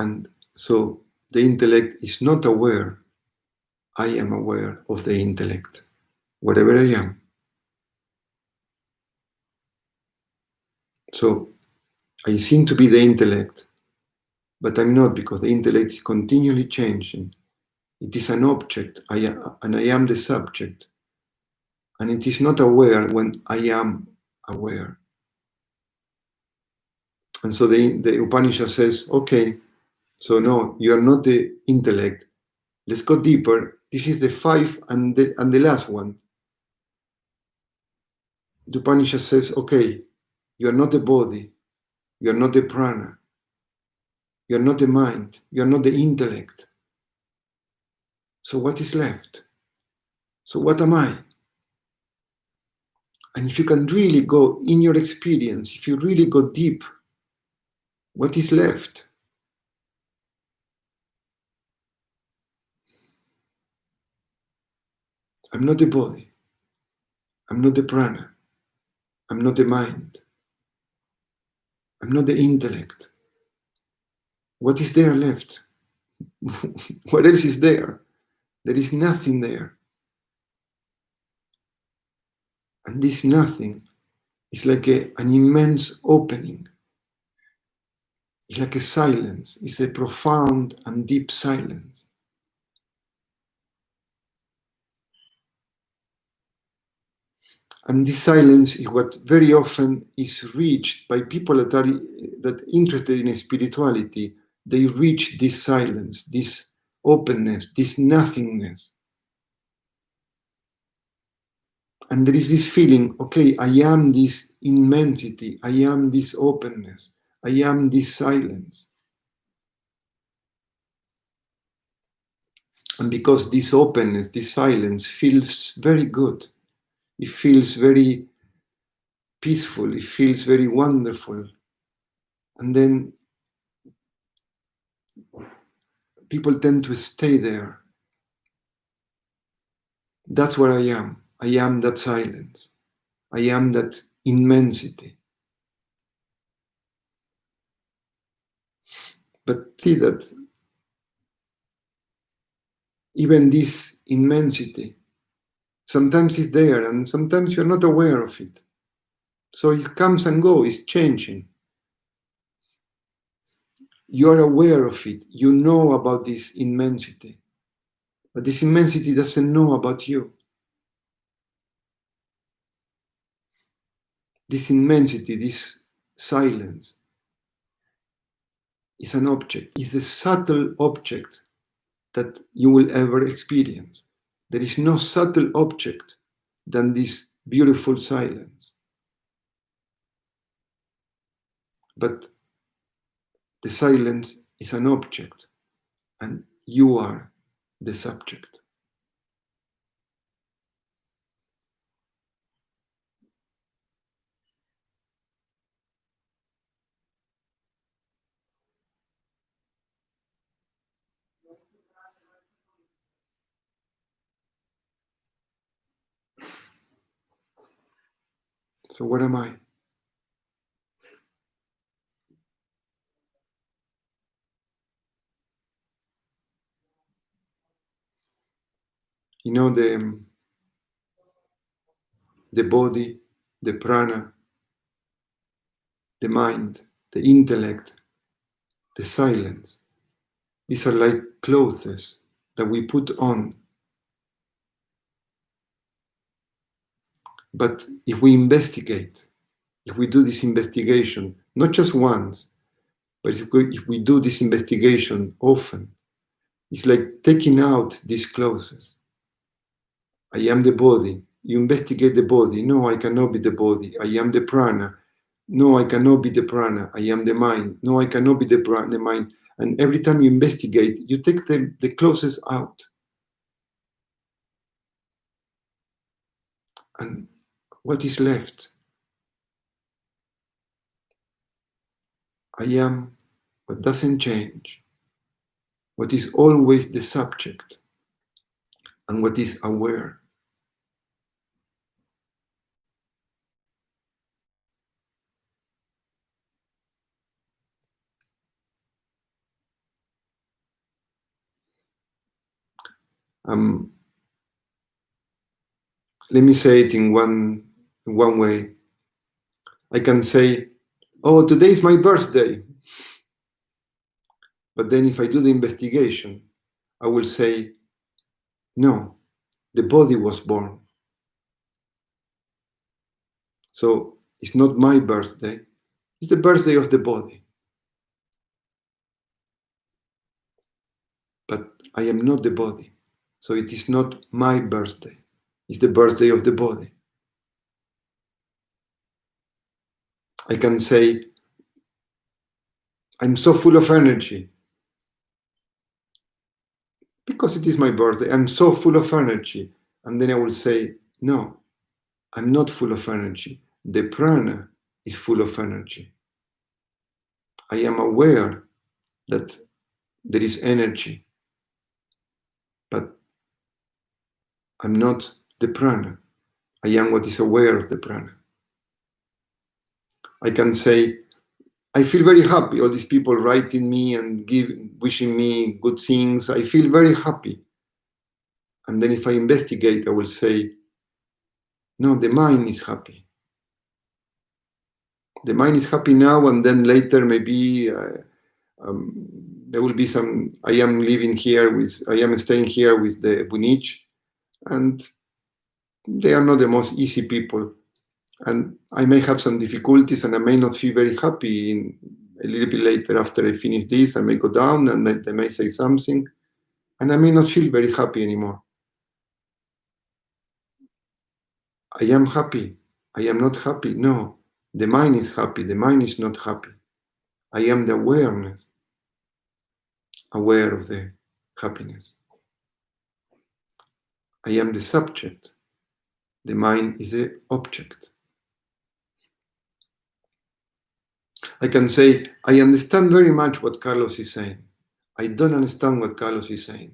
And so the intellect is not aware. I am aware of the intellect, wherever I am. So I seem to be the intellect, but I'm not, because the intellect is continually changing. It is an object, and I am the subject. And it is not aware when I am aware. And so the Upanishad says, okay, so no, you are not the intellect. Let's go deeper. This is the five and the last one. The Upanishad says, okay, you are not the body, you are not the prana, you are not the mind, you are not the intellect. So what is left? So what am I? And if you can really go in your experience, if you really go deep, what is left? I'm not the body, I'm not the prana, I'm not the mind, I'm not the intellect. What is there left? What else is there? There is nothing there. And this nothing is like an immense opening. It's like a silence. It's a profound and deep silence. And this silence is what very often is reached by people that are interested in spirituality. They reach this silence, this openness, this nothingness. And there is this feeling, okay, I am this immensity, I am this openness, I am this silence. And because this openness, this silence feels very good, it feels very peaceful, it feels very wonderful. And then people tend to stay there. That's where I am. I am that silence. I am that immensity. But see that even this immensity sometimes is there and sometimes you're not aware of it. So it comes and goes, it's changing. You're aware of it. You know about this immensity. But this immensity doesn't know about you. This immensity, this silence, is an object, is the subtle object that you will ever experience. There is no subtle object than this beautiful silence. But the silence is an object, and you are the subject. So what am I? You know, the body, the prana, the mind, the intellect, the silence. These are like clothes that we put on. But if we investigate, if we do this investigation, not just once, but if we do this investigation often, it's like taking out these clothes. I am the body. You investigate the body. No, I cannot be the body. I am the prana. No, I cannot be the prana. I am the mind. No, I cannot be the mind. And every time you investigate, you take the clothes out. And what is left? I am what doesn't change, what is always the subject, and what is aware. Let me say it in one way. I can say, oh, today is my birthday. But then if I do the investigation, I will say, no, the body was born. So it's not my birthday, it's the birthday of the body. But I am not the body. So it is not my birthday, it's the birthday of the body. I can say, I'm so full of energy. Because it is my birthday, I'm so full of energy. And then I will say, no, I'm not full of energy. The prana is full of energy. I am aware that there is energy, but I'm not the prana. I am what is aware of the prana. I can say, I feel very happy. All these people writing me and wishing me good things. I feel very happy. And then if I investigate, I will say, no, the mind is happy. The mind is happy now, and then later maybe there will be some. I am staying here with the Bunich, and they are not the most easy people. And I may have some difficulties, and I may not feel very happy. A little bit later, after I finish this, I may go down, and they may say something, and I may not feel very happy anymore. I am happy. I am not happy. No, the mind is happy. The mind is not happy. I am the awareness, aware of the happiness. I am the subject. The mind is the object. I can say, I understand very much what Carlos is saying. I don't understand what Carlos is saying.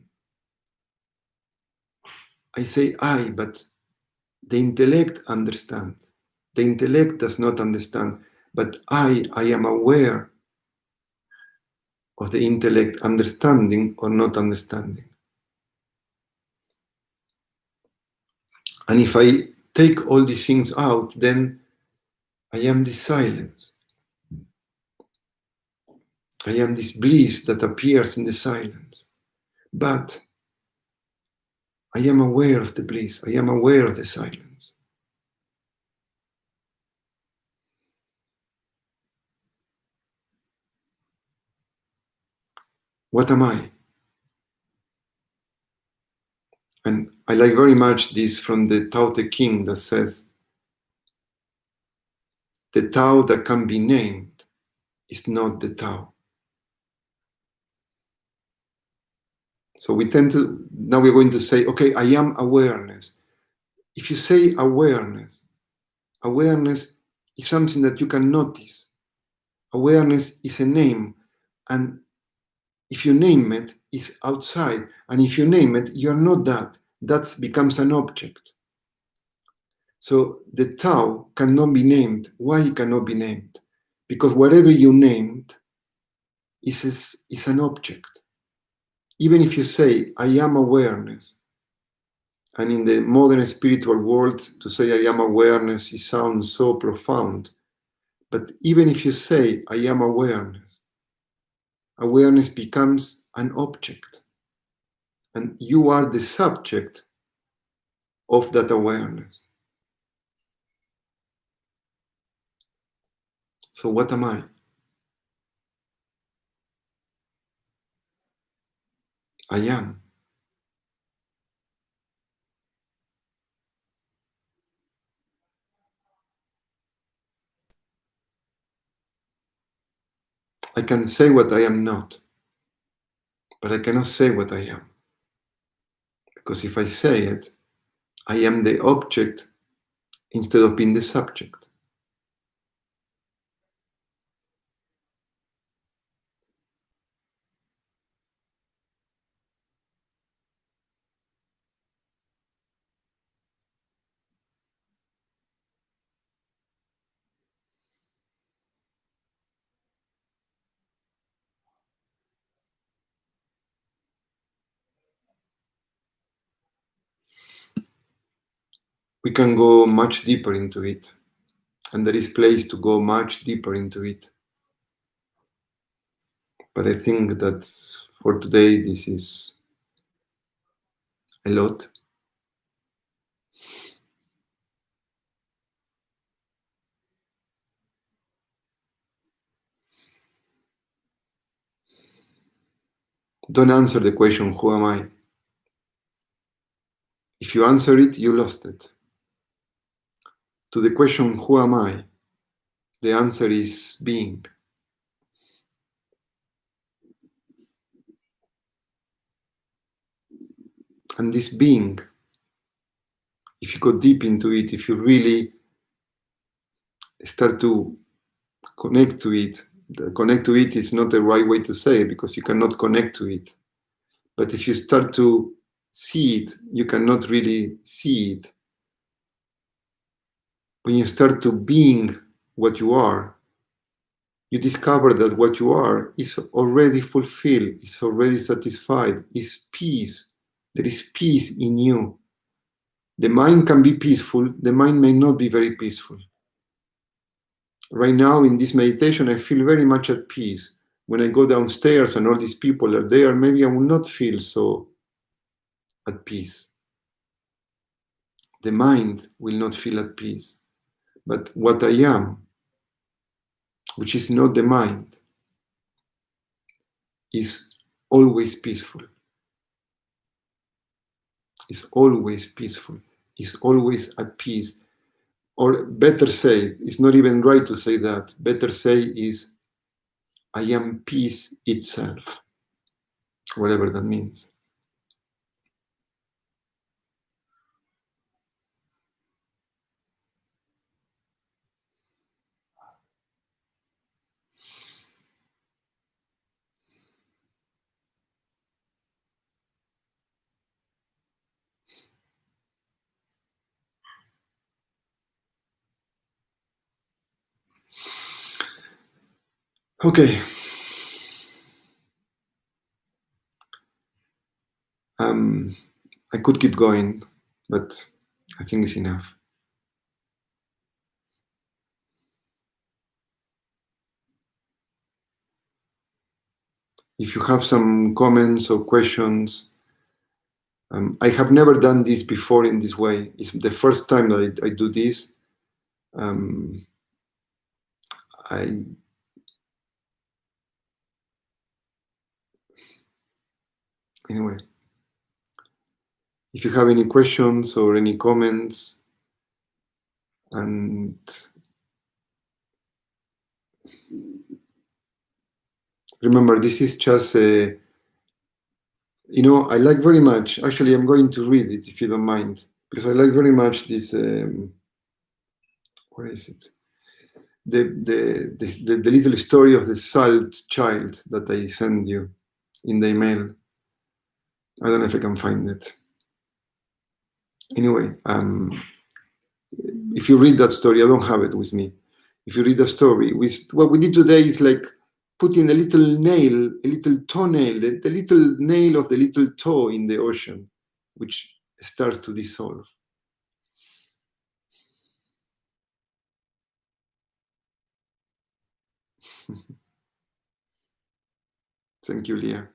I say I, but the intellect understands. The intellect does not understand, but I am aware of the intellect understanding or not understanding. And if I take all these things out, then I am this silence. I am this bliss that appears in the silence. But I am aware of the bliss. I am aware of the silence. What am I? And I like very much this from the Tao Te Ching that says, the Tao that can be named is not the Tao. So we tend to, now we're going to say, okay, I am awareness. If you say awareness, awareness is something that you can notice. Awareness is a name. And if you name it, it's outside. And if you name it, you're not that. That becomes an object. So the Tao cannot be named. Why it cannot be named? Because whatever you named is an object. Even if you say, I am awareness, and in the modern spiritual world, to say I am awareness, it sounds so profound. But even if you say, I am awareness, awareness becomes an object. And you are the subject of that awareness. So what am I? I am. I can say what I am not, but I cannot say what I am. Because if I say it, I am the object instead of being the subject. We can go much deeper into it, and there is place to go much deeper into it. But I think that for today, this is a lot. Don't answer the question, who am I? If you answer it, you lost it. To the question, who am I? The answer is being. And this being, if you go deep into it, if you really start to connect to it is not the right way to say it, because you cannot connect to it. But if you start to see it, you cannot really see it. When you start to being what you are, you discover that what you are is already fulfilled, is already satisfied, is peace. There is peace in you. The mind can be peaceful, the mind may not be very peaceful. Right now in this meditation, I feel very much at peace. When I go downstairs and all these people are there, maybe I will not feel so at peace. The mind will not feel at peace. But what I am, which is not the mind, is always peaceful. Is always peaceful. Is always at peace. Or better say, it's not even right to say that. Better say is, I am peace itself. Whatever that means. Okay. I could keep going, but I think it's enough. If you have some comments or questions, I have never done this before in this way. It's the first time that I do this. Anyway, if you have any questions or any comments, and remember, this is just a, I like very much, actually I'm going to read it if you don't mind, because I like very much this, where is it? The little story of the salt child that I sent you in the email. I don't know if I can find it. Anyway, if you read that story, I don't have it with me. If you read the story, what we did today is like putting a little nail, a little toenail, the little nail of the little toe in the ocean, which starts to dissolve. Thank you, Leah.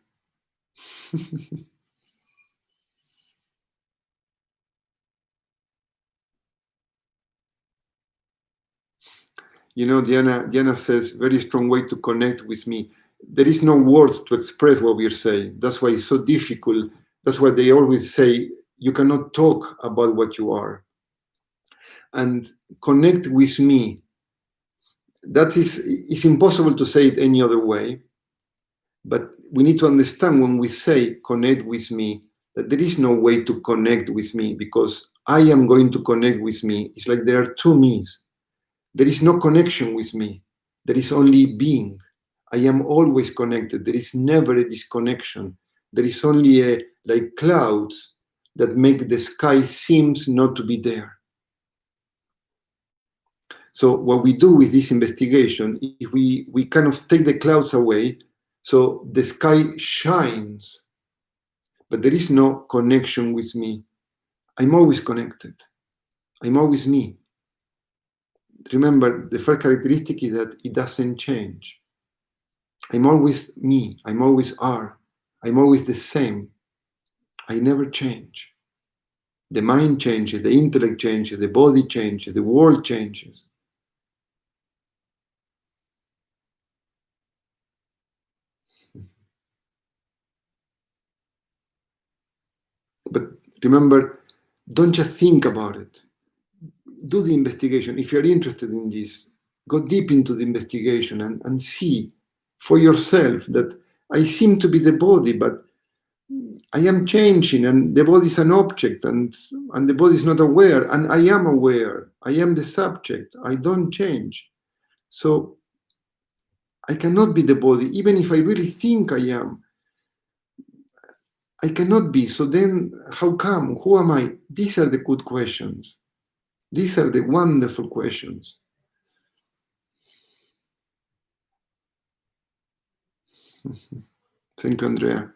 You know, Diana says, very strong way to connect with me. There is no words to express what we're saying. That's why it's so difficult. That's why they always say, you cannot talk about what you are. And connect with me. That is, it's impossible to say it any other way. But we need to understand when we say connect with me, that there is no way to connect with me because I am going to connect with me. It's like there are two me's. There is no connection with me. There is only being. I am always connected. There is never a disconnection. There is only like clouds that make the sky seems not to be there. So what we do with this investigation, if we kind of take the clouds away, so the sky shines, but there is no connection with me. I'm always connected. I'm always me. Remember, the first characteristic is that it doesn't change. I'm always me. I'm always are. I'm always the same. I never change. The mind changes, the intellect changes, the body changes, the world changes. But remember, don't just think about it. Do the investigation. If you're interested in this, go deep into the investigation and see for yourself that I seem to be the body, but I am changing, and the body is an object, and the body is not aware, and I am aware. I am the subject. I don't change. So I cannot be the body, even if I really think I am. I cannot be. So then, how come? Who am I? These are the good questions. These are the wonderful questions. Thank you, Andrea.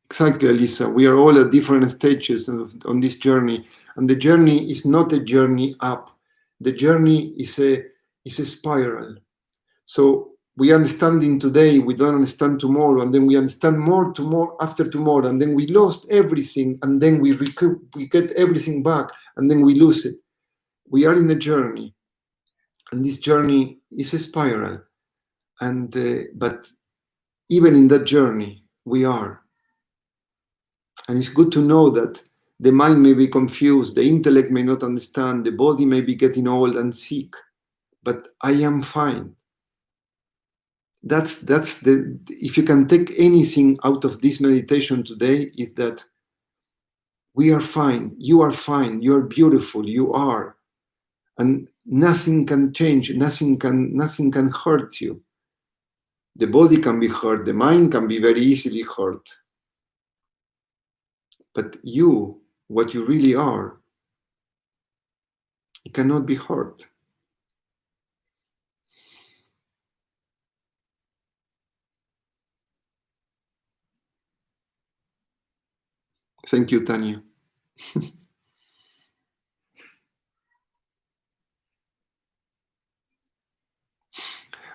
Exactly, Elisa. We are all at different stages on this journey, and the journey is not a journey up. The journey is a spiral. So we understanding today, we don't understand tomorrow, and then we understand more tomorrow after tomorrow, and then we lost everything, and then we get everything back, and then we lose it. We are in a journey, and this journey is a spiral. And but even in that journey, we are. And it's good to know that the mind may be confused, the intellect may not understand, the body may be getting old and sick, but I am fine. That's the, if you can take anything out of this meditation today, is that we are fine, you are fine, you are beautiful, you are, and nothing can change, nothing can hurt you. The body can be hurt, the mind can be very easily hurt, but you, what you really are, it cannot be hurt. Thank you, Tanya.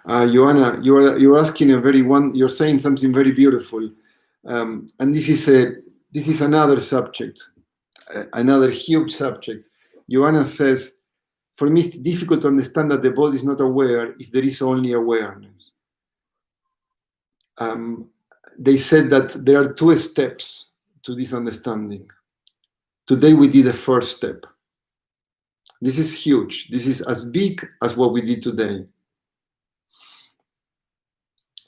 Joanna, you're asking a very one. You're saying something very beautiful, and this is another subject, another huge subject. Joanna says, for me, it's difficult to understand that the body is not aware if there is only awareness. They said that there are two steps to this understanding. Today we did the first step. This is huge. This is as big as what we did today.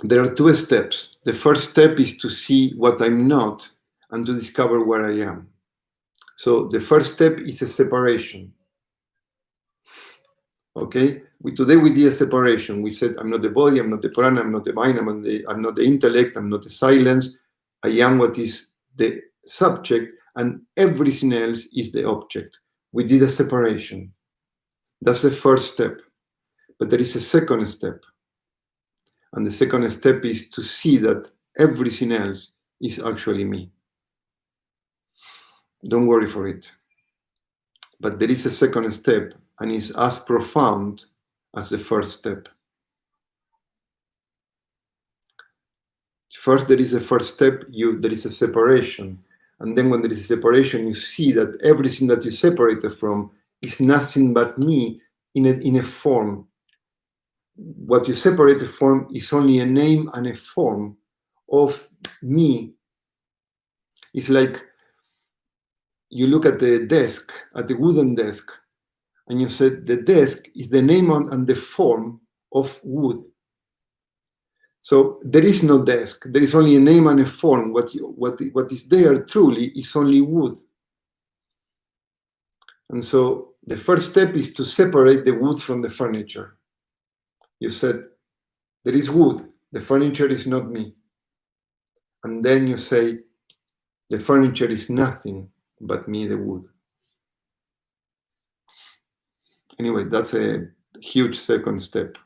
There are two steps. The first step is to see what I'm not and to discover where I am. So the first step is a separation. Okay? Today we did a separation. We said, I'm not the body, I'm not the prana, I'm not the mind, I'm not the intellect, I'm not the silence. I am what is the subject, and everything else is the object. We did a separation. That's the first step. But there is a second step. And the second step is to see that everything else is actually me. Don't worry for it. But there is a second step, and it's as profound as the first step. First, there is a first step, there is a separation. And then when there is a separation, you see that everything that you separated from is nothing but me in a form. What you separated from is only a name and a form of me. It's like you look at the desk, at the wooden desk, and you said the desk is the name and the form of wood. So there is no desk. There is only a name and a form. What is there truly is only wood. And so the first step is to separate the wood from the furniture. You said, there is wood. The furniture is not me. And then you say, the furniture is nothing but me, the wood. Anyway, that's a huge second step.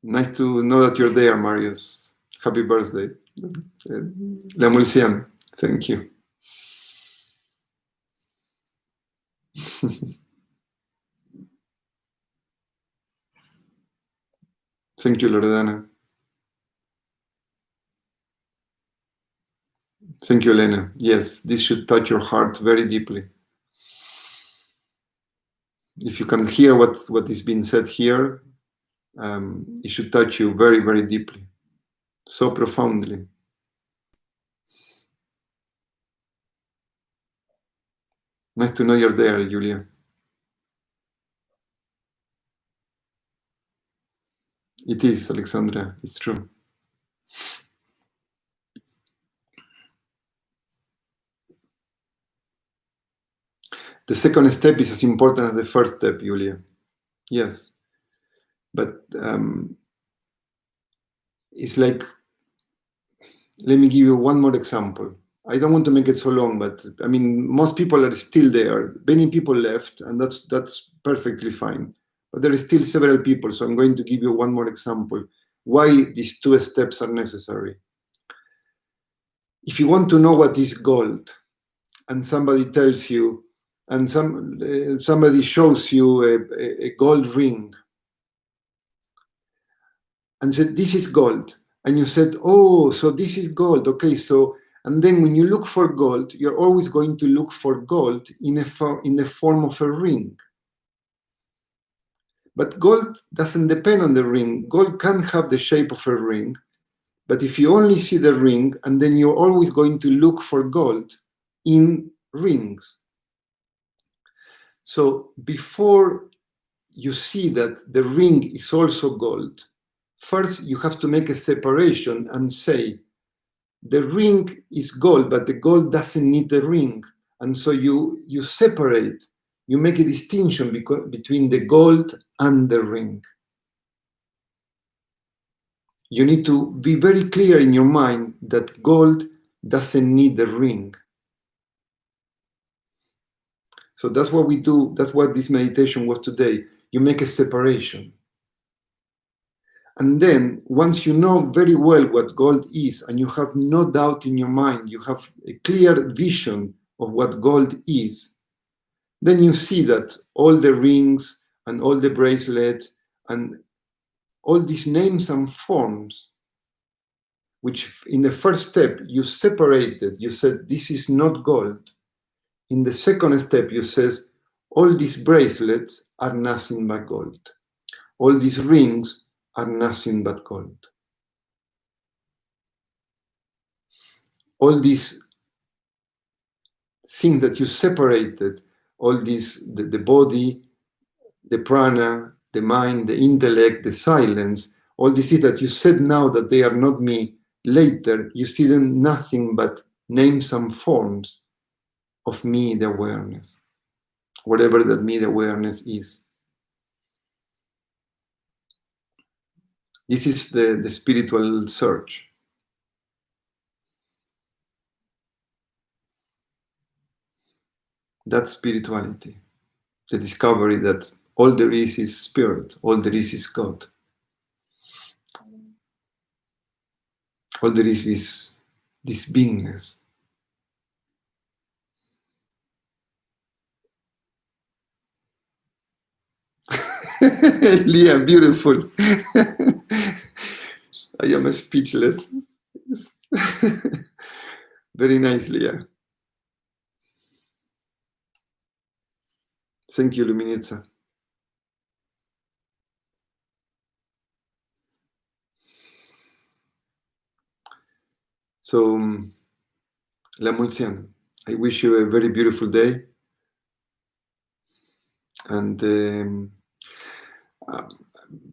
Nice to know that you're there, Marius. Happy birthday. La Mulcian, thank you. Thank you, Loredana. Thank you, Elena. Yes, this should touch your heart very deeply. If you can hear what is being said here, it should touch you very, very deeply, so profoundly. Nice to know you're there, Julia. It is, Alexandra. It's true. The second step is as important as the first step, Julia. Yes. But it's like, let me give you one more example. I don't want to make it so long, but I mean, most people are still there. Many people left, and that's perfectly fine. But there are still several people, so I'm going to give you one more example. Why these two steps are necessary. If you want to know what is gold, and somebody tells you, and somebody shows you a gold ring, and said, this is gold. And you said, oh, so this is gold. Okay, so, and then when you look for gold, you're always going to look for gold in the form of a ring. But gold doesn't depend on the ring. Gold can have the shape of a ring. But if you only see the ring, and then you're always going to look for gold in rings. So before you see that the ring is also gold, first you have to make a separation and say, the ring is gold, but the gold doesn't need the ring. And so you separate, you make a distinction between the gold and the ring. You need to be very clear in your mind that gold doesn't need the ring. So that's what we do. That's what this meditation was today. You make a separation. And then, once you know very well what gold is, and you have no doubt in your mind, you have a clear vision of what gold is, then you see that all the rings and all the bracelets and all these names and forms, which in the first step you separated, you said, this is not gold. In the second step, you says, all these bracelets are nothing but gold. All these rings are nothing but gold. All these things that you separated, all these, the body, the prana, the mind, the intellect, the silence, all these things that you said now that they are not me, later you see them nothing but names and forms of me, the awareness, whatever that me, the awareness is. This is the spiritual search. That's spirituality. The discovery that all there is spirit, all there is God. All there is this beingness. Leah, beautiful. I am speechless. Very nice, Leah. Thank you, Luminitsa. So, La Mulcian, I wish you a very beautiful day. And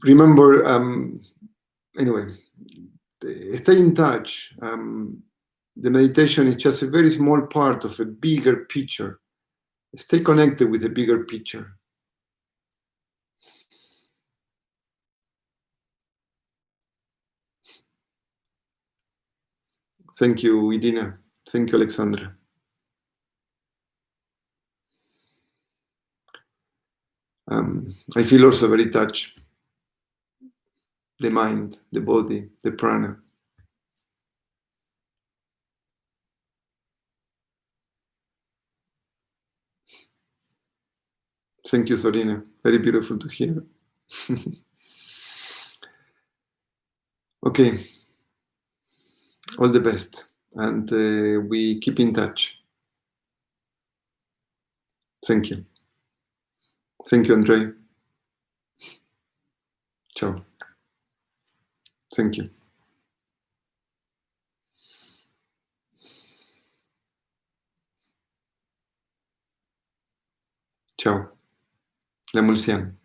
remember, anyway, stay in touch. The meditation is just a very small part of a bigger picture. Stay connected with the bigger picture. Thank you, Idina. Thank you, Alexandra. I feel also very touched. The mind, the body, the prana. Thank you, Sorina. Very beautiful to hear. Okay. All the best. And we keep in touch. Thank you. Thank you, Andrei. Ciao. Thank you. Ciao. La Mulcian.